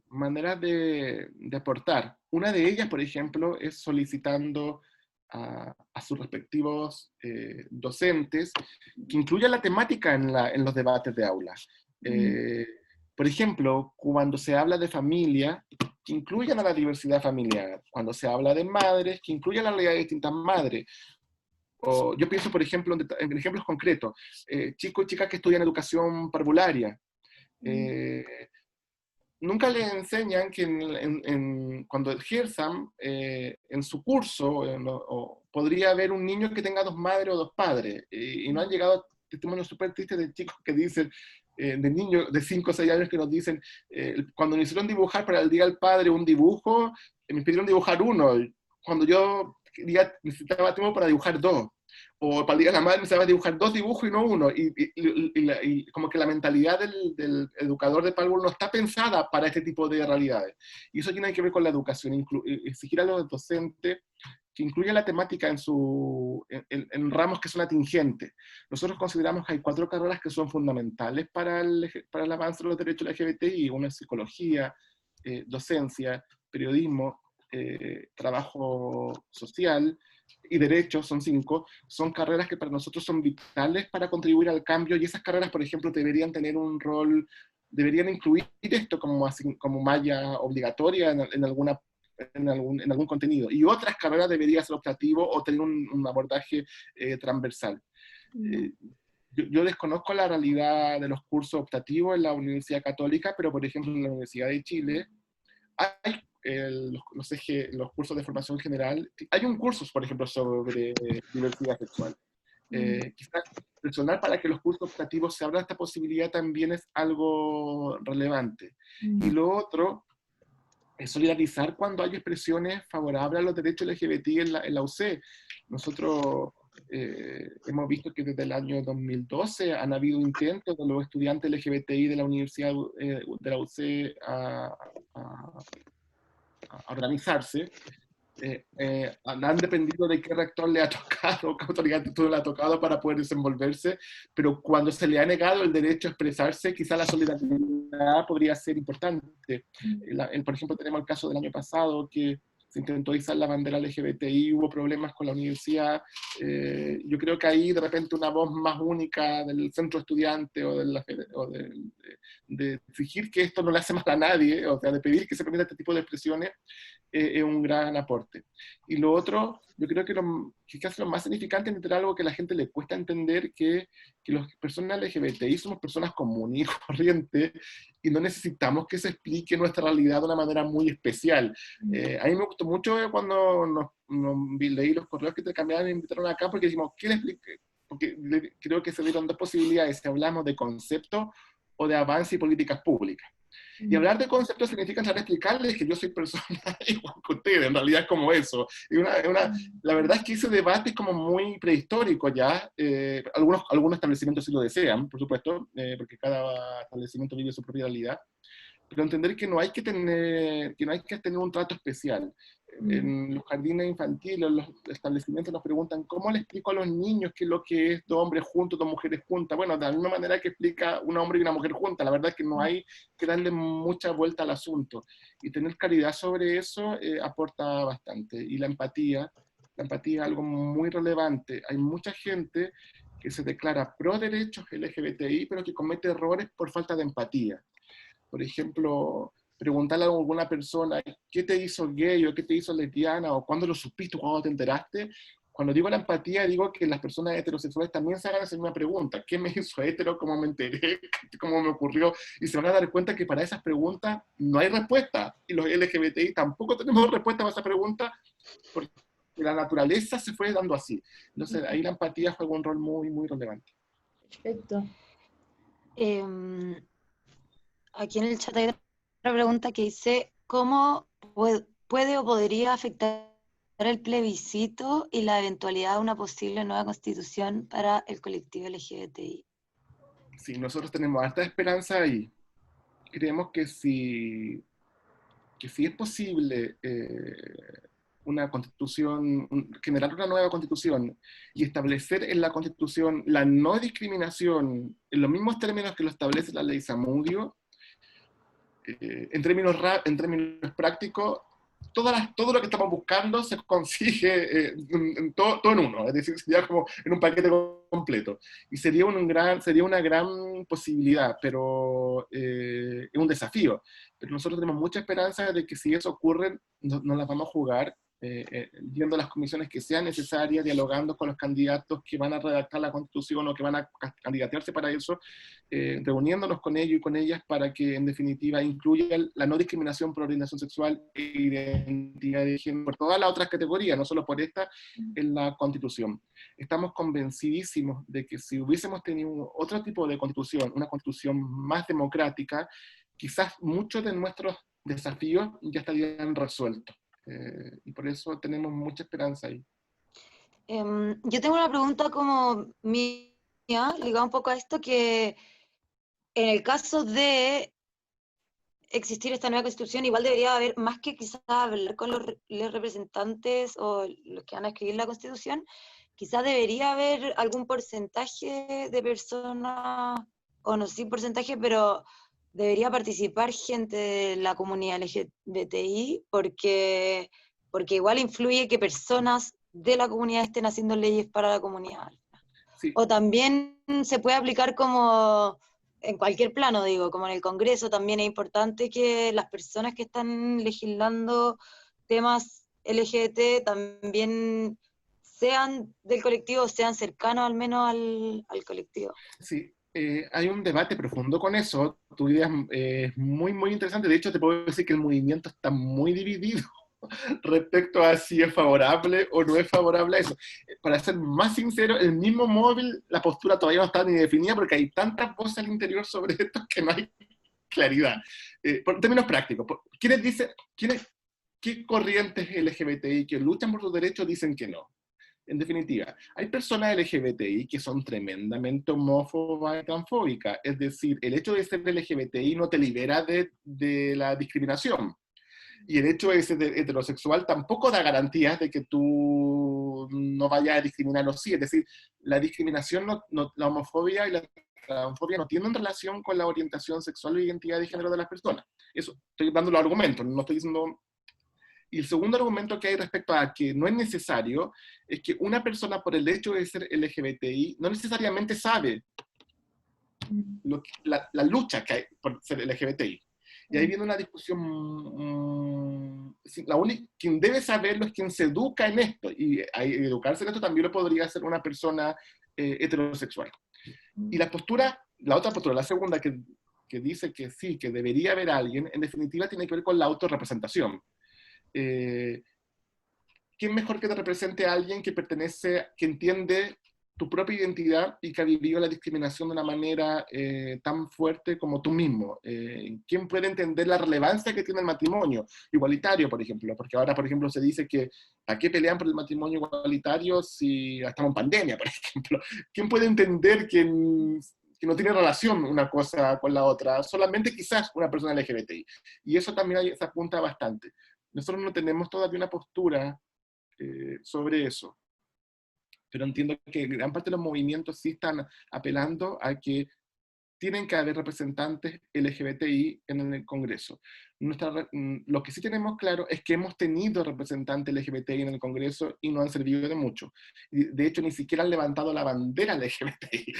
maneras de aportar. Una de ellas, por ejemplo, es solicitando a sus respectivos docentes que incluyan la temática en los debates de aula. Por ejemplo, cuando se habla de familia, que incluyan a la diversidad familiar. Cuando se habla de madres, que incluyan la realidad de distintas madres. O yo pienso, por ejemplo, en ejemplos concretos, chicos y chicas que estudian educación parvularia. Nunca les enseñan que cuando ejerzan en su curso, podría haber un niño que tenga 2 madres o 2 padres. Y no han llegado testimonios súper tristes de chicos que dicen, de niños de 5 o 6 años que nos dicen, cuando me hicieron dibujar para el Día del Padre un dibujo, me pidieron dibujar uno. Cuando yo día necesitaba tiempo para dibujar 2, o para el Día de la Madre necesitaba dibujar 2 dibujos y no uno, y como que la mentalidad del educador de párvulo no está pensada para este tipo de realidades. Y eso tiene que ver con la educación, exigir a los docentes que incluya la temática en ramos que son atingentes. Nosotros consideramos que hay 4 carreras que son fundamentales para el avance de los derechos LGBTI. Una es psicología, docencia, periodismo, trabajo social y derechos, son 5. Son carreras que para nosotros son vitales para contribuir al cambio, y esas carreras, por ejemplo, deberían tener un rol, deberían incluir esto como malla obligatoria en algún contenido, y otras carreras deberían ser optativo o tener un abordaje transversal. Yo desconozco la realidad de los cursos optativos en la Universidad Católica, pero por ejemplo en la Universidad de Chile hay los cursos de formación general. Hay un curso, por ejemplo, sobre diversidad sexual. Quizás personal para que los cursos optativos se abran esta posibilidad también es algo relevante. Y lo otro es solidarizar cuando hay expresiones favorables a los derechos LGBTI en la UC. Nosotros hemos visto que desde el año 2012 han habido intentos de los estudiantes LGBTI de la Universidad de la UC a organizarse. Han dependido de qué rector le ha tocado, qué autoridad le ha tocado para poder desenvolverse, pero cuando se le ha negado el derecho a expresarse, quizá la solidaridad podría ser importante. Por ejemplo, tenemos el caso del año pasado que se intentó izar la bandera LGBTI, hubo problemas con la universidad. Yo creo que ahí de repente una voz más única del centro estudiante o de exigir que esto no le hace mal a nadie, o sea, de pedir que se permita este tipo de expresiones, es un gran aporte. Y lo otro, yo creo que quizás lo más significante es entender algo que a la gente le cuesta entender, que las personas LGBTI somos personas comunes y corrientes, y no necesitamos que se explique nuestra realidad de una manera muy especial. A mí me gustó mucho cuando leí los correos que te cambiaron y me invitaron acá, porque dijimos, ¿qué le expliqué? Porque creo que se dieron 2 posibilidades, si hablamos de conceptos o de avance y políticas públicas. Y hablar de conceptos significa entrar a explicarles que yo soy persona igual que ustedes, en realidad es como eso. La verdad es que ese debate es como muy prehistórico ya. Algunos establecimientos sí lo desean, por supuesto, porque cada establecimiento vive su propia realidad. Pero entender que no hay que tener un trato especial. En los jardines infantiles, los establecimientos nos preguntan ¿cómo le explico a los niños qué es lo que es 2 hombres juntos, 2 mujeres juntas? Bueno, de la misma manera que explica un hombre y una mujer juntas. La verdad es que no hay que darle mucha vuelta al asunto. Y tener claridad sobre eso aporta bastante. Y la empatía es algo muy relevante. Hay mucha gente que se declara pro derechos LGBTI, pero que comete errores por falta de empatía. Por ejemplo, preguntarle a alguna persona ¿qué te hizo gay o qué te hizo lesbiana o cuándo lo supiste o cuándo te enteraste? Cuando digo la empatía, digo que las personas heterosexuales también se hagan esa misma pregunta. ¿Qué me hizo hetero? ¿Cómo me enteré? ¿Cómo me ocurrió? Y se van a dar cuenta que para esas preguntas no hay respuesta. Y los LGBTI tampoco tenemos respuesta para esa pregunta, porque la naturaleza se fue dando así. Entonces ahí la empatía juega un rol muy, muy relevante. Perfecto. Aquí en el chat hay otra pregunta que dice, ¿cómo puede o podría afectar el plebiscito y la eventualidad de una posible nueva constitución para el colectivo LGBTI? Sí, nosotros tenemos harta esperanza ahí. Creemos que si es posible una constitución, generar una nueva constitución y establecer en la constitución la no discriminación en los mismos términos que lo establece la ley Zamudio, en términos prácticos, todo lo que estamos buscando se consigue todo en uno, es decir, sería como en un paquete completo. Y sería una gran posibilidad, pero es un desafío. Pero nosotros tenemos mucha esperanza de que si eso ocurre, no las vamos a jugar, viendo las comisiones que sean necesarias, dialogando con los candidatos que van a redactar la Constitución o que van a candidatearse para eso, reuniéndonos con ellos y con ellas para que en definitiva incluya la no discriminación por orientación sexual e identidad de género, por todas las otras categorías, no solo por esta, en la Constitución. Estamos convencidísimos de que si hubiésemos tenido otro tipo de Constitución, una Constitución más democrática, quizás muchos de nuestros desafíos ya estarían resueltos. Y por eso tenemos mucha esperanza ahí. Yo tengo una pregunta como mía, ligada un poco a esto, que en el caso de existir esta nueva constitución, igual debería haber, más que quizás hablar con los representantes o los que van a escribir la constitución, quizás debería haber algún porcentaje de personas, o no sé si porcentaje, pero debería participar gente de la comunidad LGBTI, porque igual influye que personas de la comunidad estén haciendo leyes para la comunidad. Sí. O también se puede aplicar como en cualquier plano, digo, como en el Congreso también es importante que las personas que están legislando temas LGBT también sean del colectivo, sean cercanos al menos al colectivo. Sí, hay un debate profundo con eso. Tu idea es muy, muy interesante. De hecho, te puedo decir que el movimiento está muy dividido respecto a si es favorable o no es favorable a eso. Para ser más sincero, el mismo móvil, la postura todavía no está ni definida porque hay tantas voces al interior sobre esto que no hay claridad. Por términos prácticos, ¿qué corrientes LGBTI que luchan por sus derechos dicen que no? En definitiva, hay personas LGBTI que son tremendamente homófobas y transfóbicas. Es decir, el hecho de ser LGBTI no te libera de la discriminación. Y el hecho de ser heterosexual tampoco da garantías de que tú no vayas a discriminar o sí. Es decir, la discriminación, la homofobia y la transfobia no tienen relación con la orientación sexual o identidad de género de las personas. Eso, estoy dando los argumentos, no estoy diciendo... Y el segundo argumento que hay respecto a que no es necesario es que una persona por el hecho de ser LGBTI no necesariamente sabe la lucha que hay por ser LGBTI. Y ahí viene una discusión, quien debe saberlo es quien se educa en esto, y educarse en esto también lo podría hacer una persona heterosexual. Y la otra postura, la segunda, que dice que sí, que debería haber alguien, en definitiva tiene que ver con la autorrepresentación. ¿Quién mejor que te represente a alguien que entiende tu propia identidad y que ha vivido la discriminación de una manera tan fuerte como tú mismo? ¿Quién puede entender la relevancia que tiene el matrimonio igualitario, por ejemplo? Porque ahora, por ejemplo, se dice que ¿a qué pelean por el matrimonio igualitario si estamos en pandemia, por ejemplo? ¿Quién puede entender que no tiene relación una cosa con la otra? Solamente quizás una persona LGBTI. Y eso también se apunta bastante. Nosotros no tenemos todavía una postura sobre eso, pero entiendo que gran parte de los movimientos sí están apelando a que tienen que haber representantes LGBTI en el Congreso. Lo que sí tenemos claro es que hemos tenido representantes LGBTI en el Congreso y no han servido de mucho. De hecho, ni siquiera han levantado la bandera LGBTI.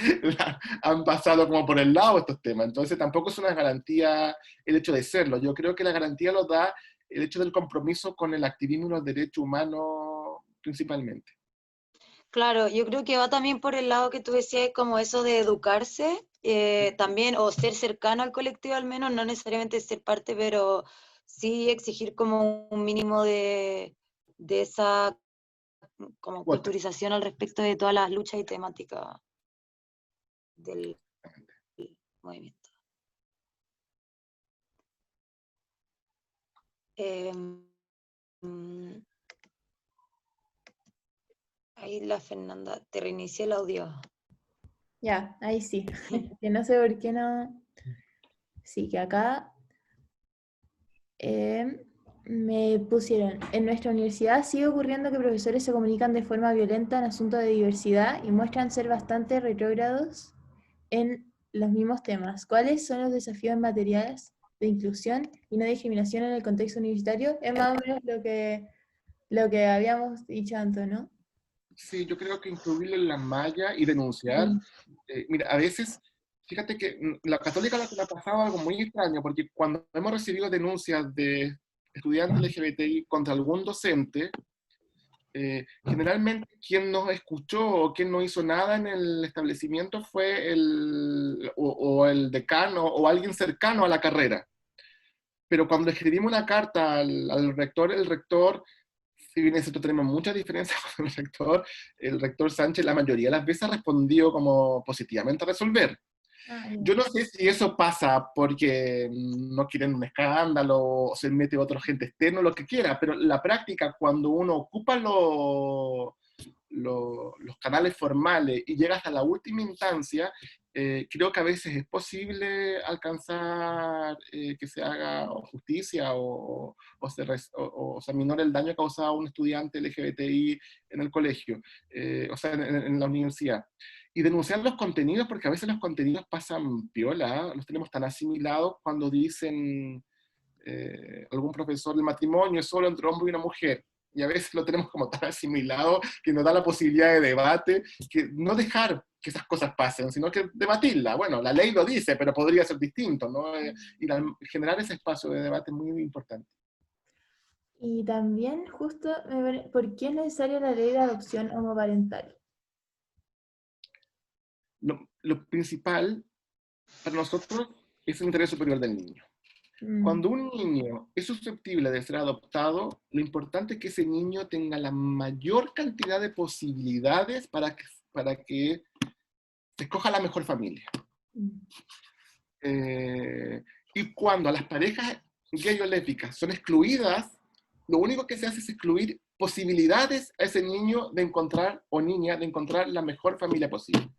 Han pasado como por el lado estos temas. Entonces tampoco es una garantía el hecho de serlo. Yo creo que la garantía lo da el hecho del compromiso con el activismo y los derechos humanos principalmente. Claro, yo creo que va también por el lado que tú decías, como eso de educarse, también, o ser cercano al colectivo al menos, no necesariamente ser parte, pero sí exigir como un mínimo de esa como culturización al respecto de todas las luchas y temáticas del movimiento. Ahí la Fernanda, te reinicié el audio. Ya, ahí sí. Que no sé por qué no. Sí, que acá me pusieron. En nuestra universidad sigue ocurriendo que profesores se comunican de forma violenta en asuntos de diversidad y muestran ser bastante retrógrados en los mismos temas. ¿Cuáles son los desafíos materiales de inclusión y no discriminación en el contexto universitario? Es más o menos lo que habíamos dicho antes, ¿no? Sí, yo creo que incluirlo en la malla y denunciar. Mira, a veces, fíjate que la Católica le ha pasado algo muy extraño, porque cuando hemos recibido denuncias de estudiantes LGBTI contra algún docente, generalmente quien nos escuchó o quien no hizo nada en el establecimiento fue el decano o alguien cercano a la carrera. Pero cuando escribimos una carta al rector, el rector, si bien nosotros tenemos muchas diferencias con el rector Sánchez la mayoría de las veces ha respondido como positivamente a resolver. Ah, ya. Yo no sé si eso pasa porque no quieren un escándalo o se mete otro agente externo, lo que quiera, pero la práctica, cuando uno ocupa los canales formales y llega hasta la última instancia, creo que a veces es posible alcanzar que se haga o justicia o se aminore el daño causado a un estudiante LGBTI en el colegio, o sea, en la universidad. Y denunciar los contenidos, porque a veces los contenidos pasan piola, los tenemos tan asimilados cuando dicen algún profesor, el matrimonio es solo entre un hombre y una mujer, y a veces lo tenemos como tan asimilado que nos da la posibilidad de debate, que no dejar que esas cosas pasen, sino que debatirla. Bueno, la ley lo dice, pero podría ser distinto, ¿no? Generar ese espacio de debate es muy importante. Y también, justo, ¿por qué es necesaria la ley de adopción homoparental? Lo principal para nosotros es el interés superior del niño. Cuando un niño es susceptible de ser adoptado, lo importante es que ese niño tenga la mayor cantidad de posibilidades para que se escoja la mejor familia. Y cuando las parejas gay o lésbicas son excluidas, lo único que se hace es excluir posibilidades a ese niño de encontrar, o niña, de encontrar la mejor familia posible.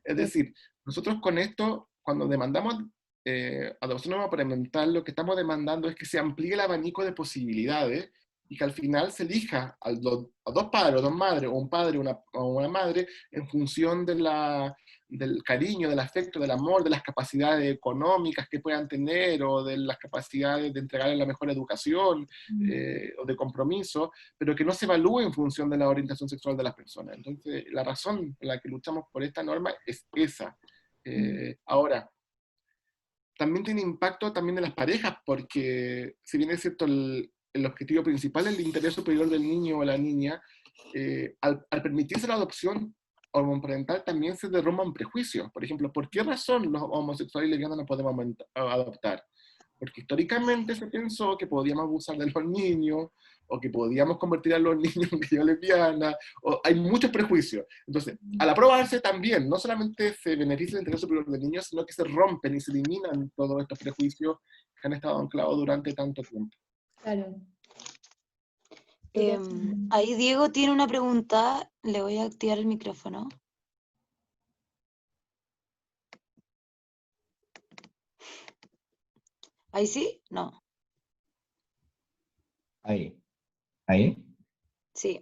Es decir, nosotros con esto, cuando demandamos adopción homoparental, lo que estamos demandando es que se amplíe el abanico de posibilidades y que al final se elija a dos padres o dos madres, o un padre o una madre, en función del cariño, del afecto, del amor, de las capacidades económicas que puedan tener, o de las capacidades de entregarles la mejor educación, o de compromiso, pero que no se evalúe en función de la orientación sexual de las personas. Entonces, la razón por la que luchamos por esta norma es esa. Ahora, también tiene impacto también en las parejas, porque si bien es cierto el objetivo principal es el interés superior del niño o la niña, al permitirse la adopción homoparental también se derrumban prejuicios. Por ejemplo, ¿por qué razón los homosexuales y lesbianas no podemos adoptar? Porque históricamente se pensó que podíamos abusar de los niños, o que podíamos convertir a los niños en gays o lesbianas, o hay muchos prejuicios. Entonces, al aprobarse también, no solamente se beneficia el interés superior del niño, sino que se rompen y se eliminan todos estos prejuicios que han estado anclados durante tanto tiempo. Claro. Ahí Diego tiene una pregunta, le voy a activar el micrófono. ¿Ahí sí? No. Ahí. ¿Ahí? Sí.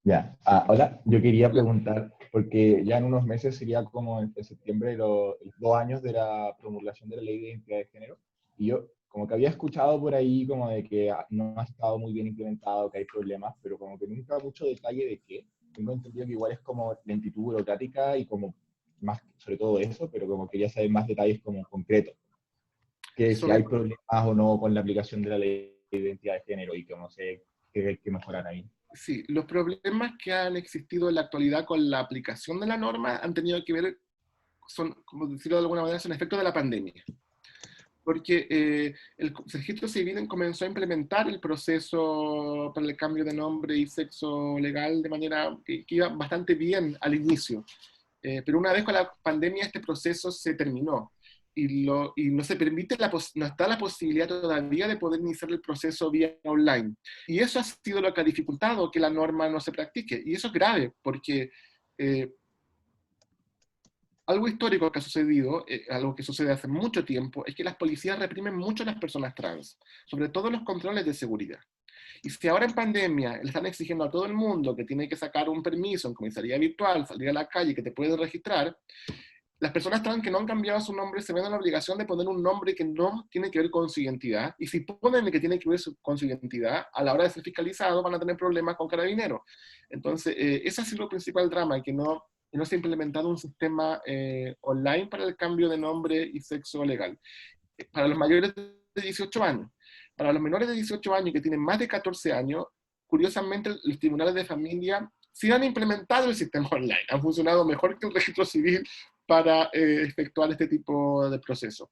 Ya. Hola, yo quería preguntar, porque ya en unos meses sería como en septiembre los 2 años de la promulgación de la Ley de Identidad de Género, y yo como que había escuchado por ahí como de que no ha estado muy bien implementado, que hay problemas, pero como que nunca mucho detalle de qué. Tengo entendido que igual es como lentitud burocrática y como más sobre todo eso, pero como quería saber más detalles como concretos. Que si hay problemas o no con la aplicación de la Ley de Identidad de Género y que no sé qué hay que mejorar ahí. Sí, los problemas que han existido en la actualidad con la aplicación de la norma han tenido que ver, son, como decirlo de alguna manera, son efectos de la pandemia. Porque el registro civil comenzó a implementar el proceso para el cambio de nombre y sexo legal de manera que iba bastante bien al inicio. Pero una vez con la pandemia este proceso se terminó. Y no se permite, no está la posibilidad todavía de poder iniciar el proceso vía online. Y eso ha sido lo que ha dificultado que la norma no se practique. Y eso es grave, porque algo histórico que ha sucedido, algo que sucede hace mucho tiempo, es que las policías reprimen mucho a las personas trans, sobre todo los controles de seguridad. Y si ahora en pandemia le están exigiendo a todo el mundo que tiene que sacar un permiso en comisaría virtual, salir a la calle, que te pueden registrar, las personas trans que no han cambiado su nombre se ven en la obligación de poner un nombre que no tiene que ver con su identidad, y si ponen que tiene que ver con su identidad, a la hora de ser fiscalizados van a tener problemas con Carabineros. Entonces, ese ha sido el principal drama, que no se ha implementado un sistema online para el cambio de nombre y sexo legal. Para los mayores de 18 años. Para los menores de 18 años que tienen más de 14 años, curiosamente los tribunales de familia sí han implementado el sistema online, han funcionado mejor que el registro civil para efectuar este tipo de procesos.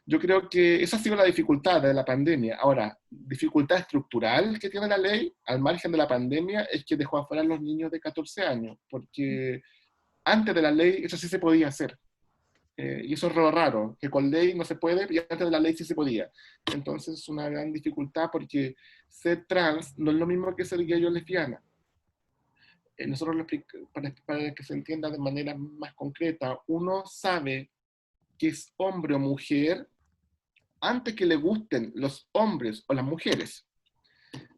Yo creo que esa ha sido la dificultad de la pandemia. Ahora, dificultad estructural que tiene la ley, al margen de la pandemia, es que dejó afuera a los niños de 14 años, porque antes de la ley eso sí se podía hacer. Y eso es lo raro, que con ley no se puede, y antes de la ley sí se podía. Entonces es una gran dificultad porque ser trans no es lo mismo que ser gay o lesbiana. Nosotros lo para que se entienda de manera más concreta, uno sabe que es hombre o mujer antes que le gusten los hombres o las mujeres.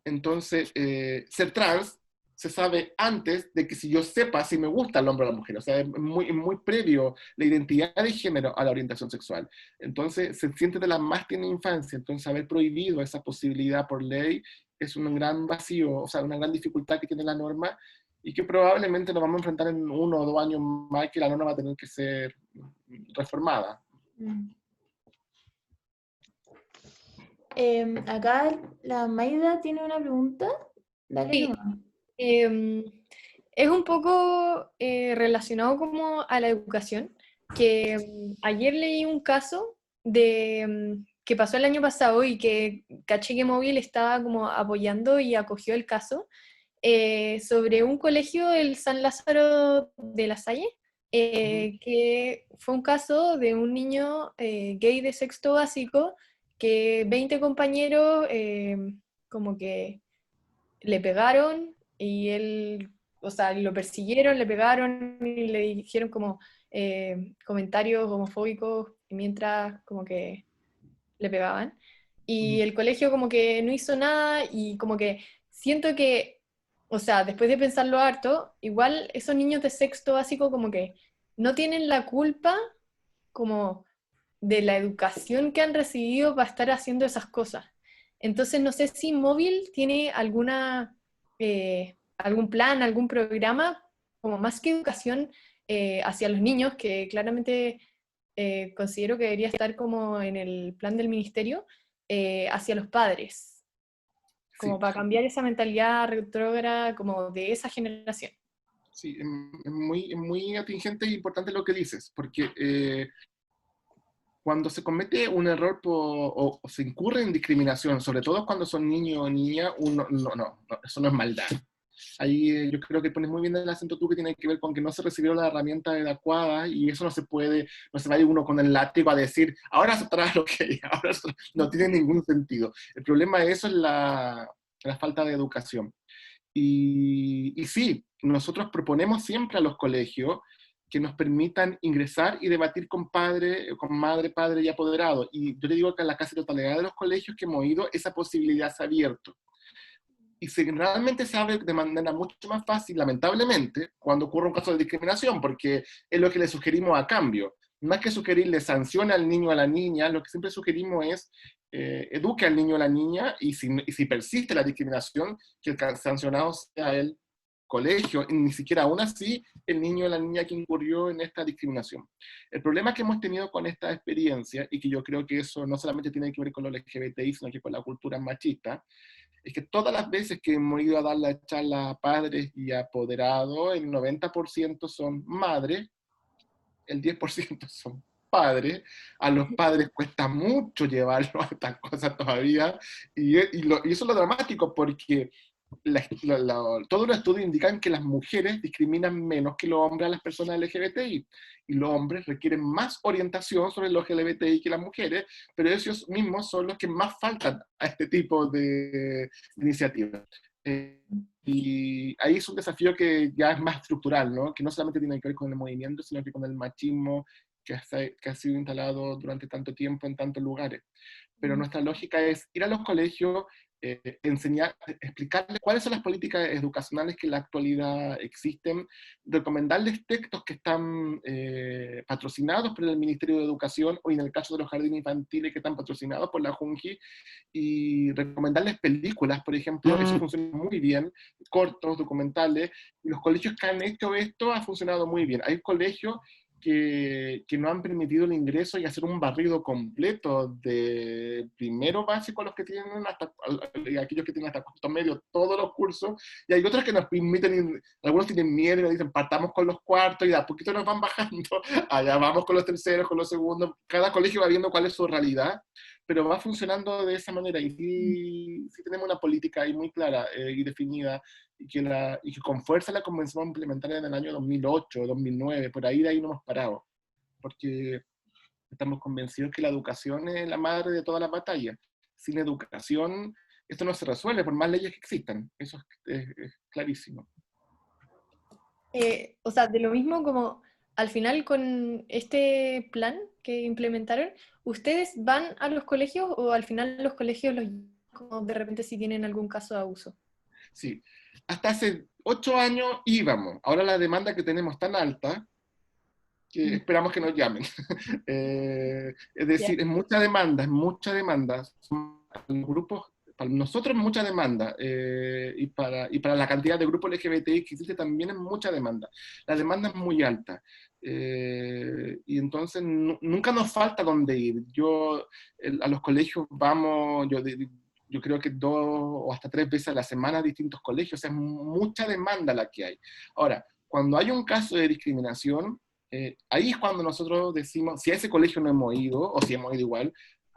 Entonces, ser trans se sabe antes de que si yo sepa si me gusta el hombre o la mujer. O sea, es muy previo la identidad de género a la orientación sexual. Entonces, se siente de la más tierna infancia. Entonces, haber prohibido esa posibilidad por ley es un gran vacío, o sea, una gran dificultad que tiene la norma y que probablemente nos vamos a enfrentar en 1 o 2 años más, que la norma va a tener que ser reformada. Acá la Maida tiene una pregunta. Dale Sí. nomás. Es un poco relacionado como a la educación, que ayer leí un caso que pasó el año pasado y que caché que Móvil estaba como apoyando y acogió el caso, sobre un colegio, el San Lázaro de la Salle, que fue un caso de un niño gay de sexto básico que 20 compañeros como que le pegaron y él, o sea, lo persiguieron, le pegaron y le dijeron como comentarios homofóbicos mientras como que le pegaban. Y el colegio como que no hizo nada y como que siento que, o sea, después de pensarlo harto, igual esos niños de sexto básico como que no tienen la culpa como de la educación que han recibido para estar haciendo esas cosas. Entonces no sé si Móvil tiene algún plan, algún programa, como más que educación hacia los niños, que claramente considero que debería estar como en el plan del ministerio, hacia los padres, como Sí, para cambiar esa mentalidad retrógrada como de esa generación. sí, es muy atingente e importante lo que dices, porque cuando se comete un error o se incurre en discriminación, sobre todo cuando son niños o niñas, uno, no, eso no es maldad. Ahí yo creo que pones muy bien el acento tú, que tiene que ver con que no se recibieron la herramienta adecuada y eso no se puede, no se va a ir uno con el látigo a decir, ahora aceptarás lo que hay, ahora no tiene ningún sentido. El problema de eso es la falta de educación. Y sí, nosotros proponemos siempre a los colegios que nos permitan ingresar y debatir con padre, con madre, padre y apoderado. Y yo le digo que en la casi totalidad de los colegios que hemos ido, esa posibilidad se ha abierto. Y realmente se abre de manera mucho más fácil, lamentablemente, cuando ocurre un caso de discriminación, porque es lo que le sugerimos a cambio. Más que sugerirle sanción al niño o a la niña, lo que siempre sugerimos es eduque al niño o a la niña y si persiste la discriminación, que el sancionado sea el colegio, y ni siquiera aún así el niño o la niña que incurrió en esta discriminación. El problema que hemos tenido con esta experiencia, y que yo creo que eso no solamente tiene que ver con los LGBTI, sino que con la cultura machista, es que todas las veces que hemos ido a dar la charla a padres y apoderados, el 90% son madres, el 10% son padres. A los padres cuesta mucho llevarlos a estas cosas todavía, y eso es lo dramático, porque todos los estudios indican que las mujeres discriminan menos que los hombres a las personas LGBTI, y los hombres requieren más orientación sobre los LGBTI que las mujeres, pero ellos mismos son los que más faltan a este tipo de iniciativas. Y ahí es un desafío que ya es más estructural, ¿no? Que no solamente tiene que ver con el movimiento, sino que con el machismo que ha sido instalado durante tanto tiempo en tantos lugares. Pero nuestra lógica es ir a los colegios, enseñar, explicarles cuáles son las políticas educacionales que en la actualidad existen, recomendarles textos que están patrocinados por el Ministerio de Educación, o en el caso de los jardines infantiles que están patrocinados por la Junji, y recomendarles películas, por ejemplo. Eso funciona muy bien, cortos, documentales, y los colegios que han hecho esto ha funcionado muy bien. Hay colegios que no han permitido el ingreso y hacer un barrido completo de primero básico a los que tienen hasta aquellos que tienen hasta cuarto medio, todos los cursos, y hay otros que nos permiten, algunos tienen miedo y nos dicen partamos con los cuartos y de a poquito nos van bajando, allá vamos con los terceros, con los segundos, cada colegio va viendo cuál es su realidad, pero va funcionando de esa manera, y sí tenemos una política ahí muy clara y definida, y que con fuerza la comenzamos a implementar en el año 2008, 2009, por ahí de ahí no hemos parado. Porque Estamos convencidos que la educación es la madre de todas las batallas. Sin educación, esto no se resuelve, por más leyes que existan. Eso es clarísimo. O sea, de lo mismo como al final con este plan que implementaron, ¿ustedes van a los colegios o al final los colegios los llaman como de repente si tienen algún caso de abuso? Sí. Hasta hace 8 años íbamos. Ahora la demanda que tenemos es tan alta que esperamos que nos llamen. Es decir, es mucha demanda, es mucha demanda. Los grupos, para nosotros es mucha demanda, y para la cantidad de grupos LGBTI que existe también es mucha demanda. La demanda es muy alta. Y entonces nunca nos falta dónde ir. A los colegios vamos, yo creo que 2 o hasta 3 veces a la semana a distintos colegios. O sea, es mucha demanda la que hay. Ahora, cuando hay un caso de discriminación, ahí es cuando nosotros decimos, si a ese colegio no hemos ido, o si hemos ido igual,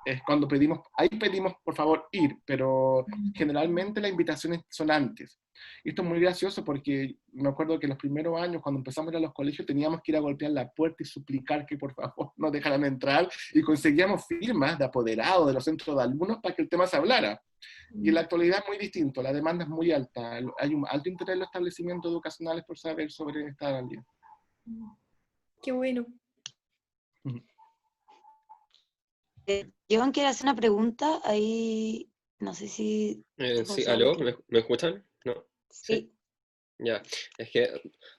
es cuando ahí pedimos por favor ir, pero generalmente las invitaciones son antes. Y esto es muy gracioso porque me acuerdo que los primeros años, cuando empezamos a ir a los colegios, teníamos que ir a golpear la puerta y suplicar que por favor nos dejaran entrar, y conseguíamos firmas de apoderados de los centros de alumnos para que el tema se hablara. Y en la actualidad es muy distinto, la demanda es muy alta, hay un alto interés en los establecimientos educacionales por saber sobre esta realidad. Qué bueno. Joan quiere hacer una pregunta, ahí no sé si... Sí, José, ¿aló? porque- ¿Me escuchan? No. Sí, Ya. Es que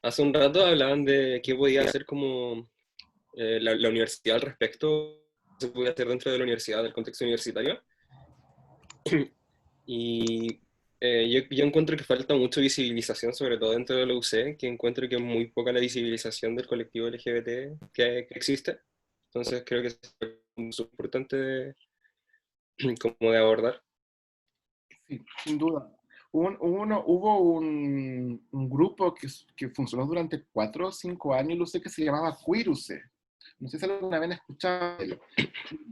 hace un rato hablaban de qué podía hacer como la universidad al respecto, qué se podía hacer dentro de la universidad, del contexto universitario. Y yo encuentro que falta mucha visibilización, sobre todo dentro de la UC, que encuentro que es muy poca la visibilización del colectivo LGBT que existe. Entonces creo que es súper importante como de abordar. Sí, sin duda. Hubo un grupo que funcionó durante 4 o 5 años, lo sé, que se llamaba Queeruse. No sé si alguna vez han escuchado.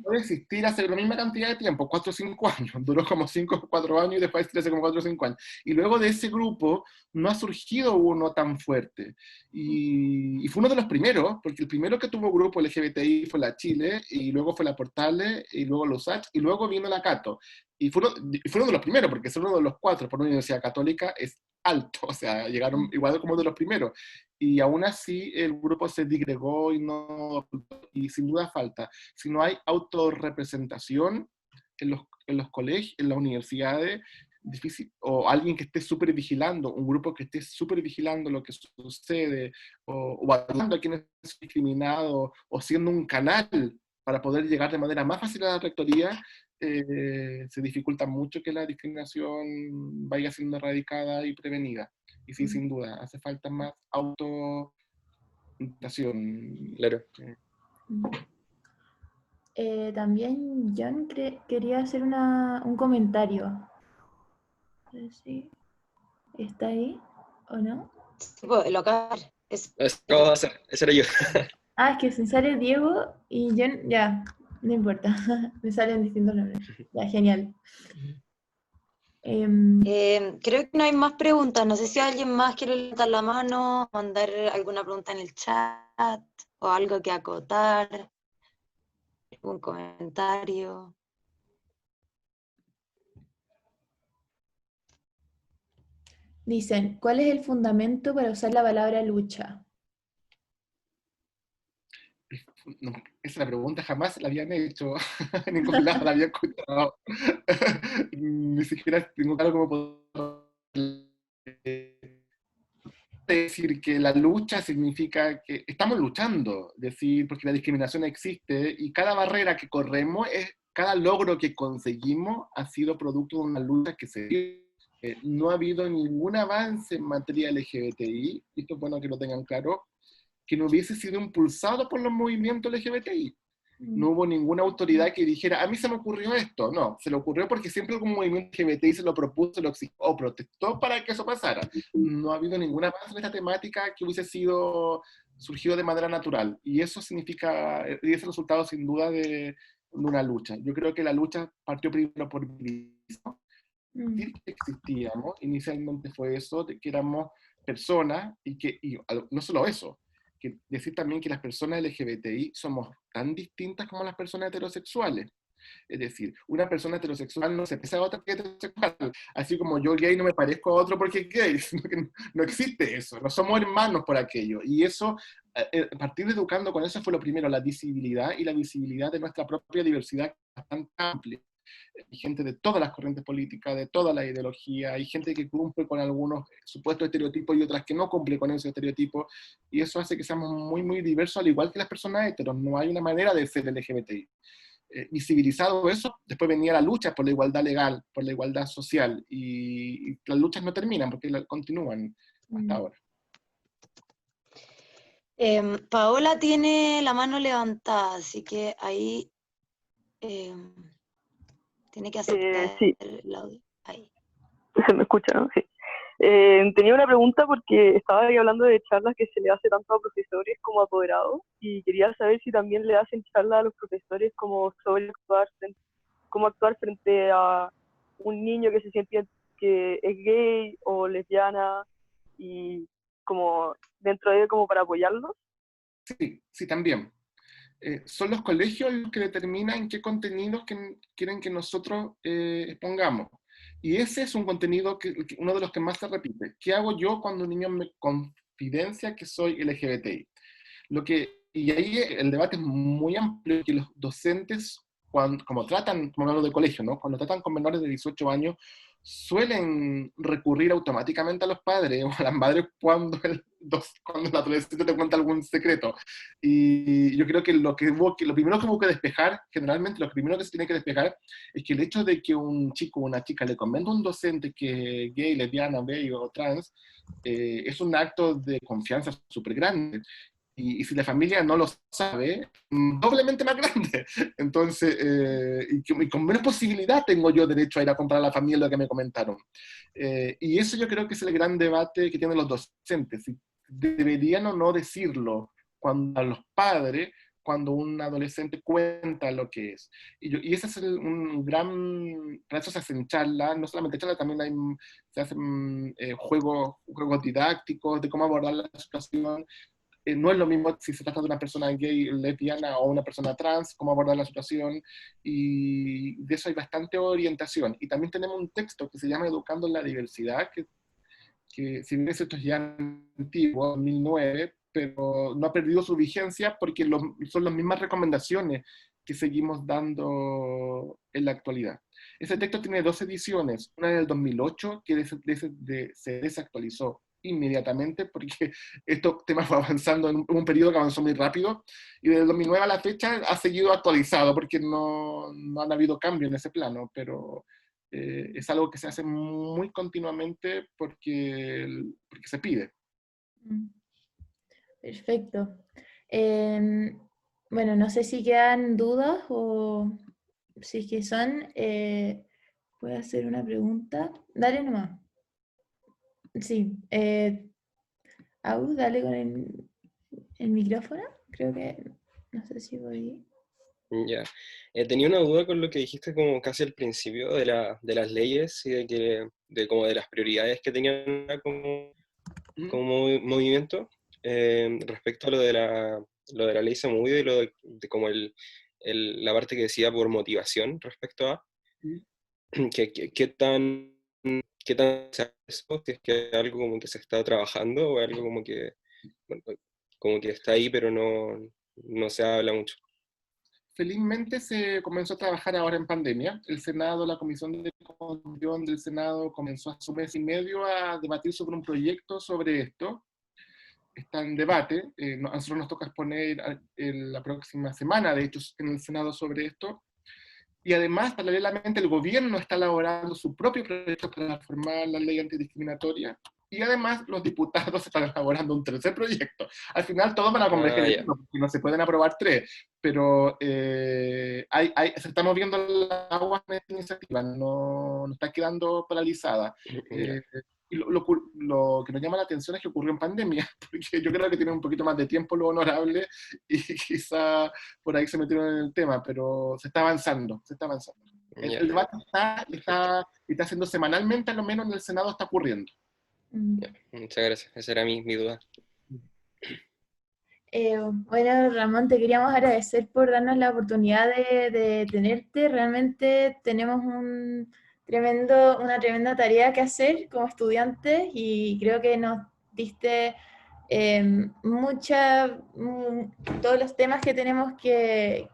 Puede existir hace la misma cantidad de tiempo, 4 o 5 años. Duró como 5 o 4 años y después hace como 4 o 5 años. Y luego de ese grupo no ha surgido uno tan fuerte. Y fue uno de los primeros, porque el primero que tuvo grupo LGBTI fue la Chile, y luego fue la Portales, y luego los USACH, y luego vino la Cato. Y fue uno de los primeros, porque ser uno de los 4 por una universidad católica es alto, o sea, llegaron igual como de los primeros. Y aún así el grupo se digregó y sin duda falta. Si no hay autorrepresentación en los colegios, en las universidades, difícil, o alguien que esté súper vigilando, un grupo que esté súper vigilando lo que sucede, o ayudando a quienes son discriminados, o siendo un canal para poder llegar de manera más fácil a la rectoría, se dificulta mucho que la discriminación vaya siendo erradicada y prevenida. Y sí, sin duda, hace falta más autoorientación. Claro. También John quería hacer un comentario. No sé si está ahí o no. sí, pues, lo acabo de ver. Eso acabo de hacer, ese era yo. Ah, es que se sale Diego y John, ya, no importa. Me salen distintos nombres. Ya, genial. Creo que no hay más preguntas. No sé si alguien más quiere levantar la mano, mandar alguna pregunta en el chat o algo que acotar, algún comentario. Dicen, ¿cuál es el fundamento para usar la palabra lucha? No, esa pregunta jamás la habían hecho, en ningún lado la había escuchado. Ni siquiera tengo claro cómo poder decir que la lucha significa que estamos luchando, decir, porque la discriminación existe y cada barrera que corremos, cada logro que conseguimos ha sido producto de una lucha que se no ha habido ningún avance en materia LGBTI, y esto es bueno que lo tengan claro, que no hubiese sido impulsado por los movimientos LGBTI. No hubo ninguna autoridad que dijera, a mí se me ocurrió esto. No, se le ocurrió porque siempre algún movimiento LGBTI se lo propuso, se lo exigió o protestó para que eso pasara. No ha habido ningún avance en esta temática que hubiese surgido de manera natural. Y eso significa, y es el resultado sin duda de una lucha. Yo creo que la lucha partió primero por decir que existíamos. Inicialmente fue eso, de que éramos personas y no solo eso, decir también que las personas LGBTI somos tan distintas como las personas heterosexuales. Es decir, una persona heterosexual no se parece a otra que es heterosexual, así como yo gay no me parezco a otro porque es gay, sino que no existe eso, no somos hermanos por aquello. Y eso, a partir de educando con eso fue lo primero, la visibilidad y la visibilidad de nuestra propia diversidad bastante amplia. Hay gente de todas las corrientes políticas, de toda la ideología, hay gente que cumple con algunos supuestos estereotipos y otras que no cumple con esos estereotipos, y eso hace que seamos muy, muy diversos, al igual que las personas heteros. No hay una manera de ser LGBTI. Visibilizado eso, después venía la lucha por la igualdad legal, por la igualdad social, y las luchas no terminan porque continúan hasta ahora. Paola tiene la mano levantada, así que ahí tiene que aceptar Sí, el audio. Ahí. se me escucha, ¿no? Sí. Tenía una pregunta porque estaba ahí hablando de charlas que se le hace tanto a profesores como a apoderados, y quería saber si también le hacen charlas a los profesores como sobre cómo actuar frente a un niño que se siente que es gay o lesbiana, y como dentro de ello como para apoyarlos. Sí, sí, también. Son los colegios los que determinan qué contenidos quieren que nosotros expongamos. Y ese es un contenido uno de los que más se repite. ¿Qué hago yo cuando un niño me confidencia que soy LGBTI? Y ahí el debate es muy amplio, que los docentes, como hablo de colegio, ¿no? Cuando tratan con menores de 18 años, suelen recurrir automáticamente a los padres o a las madres cuando el adolescente te cuenta algún secreto. Y yo creo que lo primero que hubo que despejar, generalmente lo primero que se tiene que despejar, es que el hecho de que un chico o una chica le comenta a un docente que es gay, lesbiana, gay o trans, es un acto de confianza súper grande. Y si la familia no lo sabe, doblemente más grande. Entonces, y con menos posibilidad tengo yo derecho a ir a comprar a la familia lo que me comentaron. Y eso yo creo que es el gran debate que tienen los docentes. Si deberían o no decirlo a los padres cuando un adolescente cuenta lo que es. Y ese es un gran... Para eso se hacen charlas, no solamente charlas, también se hacen juegos didácticos de cómo abordar la situación. No es lo mismo si se trata de una persona gay, lesbiana o una persona trans, cómo abordar la situación, y de eso hay bastante orientación. Y también tenemos un texto que se llama Educando en la Diversidad, que si bien esto es ya antiguo, 2009, pero no ha perdido su vigencia porque son las mismas recomendaciones que seguimos dando en la actualidad. Ese texto tiene 2 ediciones, una en el 2008 que se desactualizó inmediatamente porque estos temas fue avanzando en un periodo que avanzó muy rápido, y desde el 2009 a la fecha ha seguido actualizado porque no han habido cambios en ese plano, pero es algo que se hace muy continuamente porque se pide. Perfecto. Bueno, no sé si quedan dudas o si es que son, ¿puedo hacer una pregunta? Dale nomás. Sí. Dale con el micrófono. Creo que, no sé si voy. Ya. Tenía una duda con lo que dijiste como casi al principio de las leyes y como de las prioridades que tenían como movimiento, respecto a lo de la ley Zamudio y de como la parte que decía por motivación respecto a qué tan se hace eso, si es que algo como que se está trabajando o algo como que, bueno, como que está ahí pero no se habla mucho. Felizmente se comenzó a trabajar ahora en pandemia. El Senado, la Comisión de Constitución del Senado comenzó hace un mes y medio a debatir sobre un proyecto sobre esto. Está en debate. A nosotros nos toca exponer la próxima semana, de hecho, en el Senado sobre esto. Y además, paralelamente, el gobierno está elaborando su propio proyecto para reformar la ley antidiscriminatoria. Y además, los diputados están elaborando un tercer proyecto. Al final, todos van a converger en uno, porque no se pueden aprobar 3. Pero se está moviendo la agua en esta iniciativa, no está quedando paralizada. Y lo que nos llama la atención es que ocurrió en pandemia, porque yo creo que tienen un poquito más de tiempo lo honorable y quizá por ahí se metieron en el tema, pero se está avanzando, se está avanzando. El debate está haciendo semanalmente, al menos en el Senado está ocurriendo. Muchas gracias, esa era mi duda. Bueno, Ramón, te queríamos agradecer por darnos la oportunidad de tenerte. Realmente tenemos una tremenda tarea que hacer como estudiantes y creo que nos diste todos los temas que tenemos que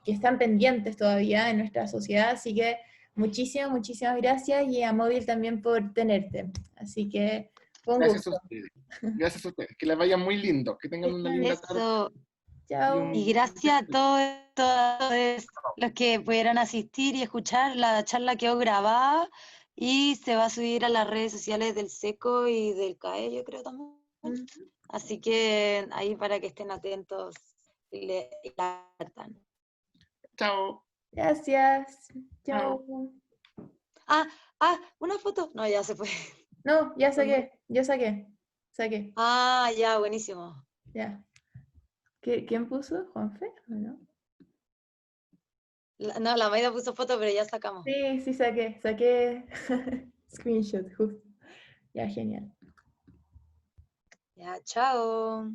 están pendientes todavía en nuestra sociedad. Así que muchísimas gracias y a Móvil también por tenerte. Así que fue un Gracias a gusto. ustedes. Gracias a ustedes. Que les vaya muy lindo. Que tengan una linda tarde. Eso. Y Chao. Y gracias a todos los que pudieron asistir y escuchar. La charla quedó grabada y se va a subir a las redes sociales del SECO y del CAE, yo creo también. Así que ahí para que estén atentos y la compartan. Chao. Gracias. Chao. Chao. Una foto. No, ya se fue. No, ya saqué. Ah, ya, buenísimo. Ya. ¿Quién puso? ¿Juanfe? ¿O no? No, la Maida puso foto, pero ya sacamos. Sí, saqué screenshot, justo. Ya, genial. Ya, chao.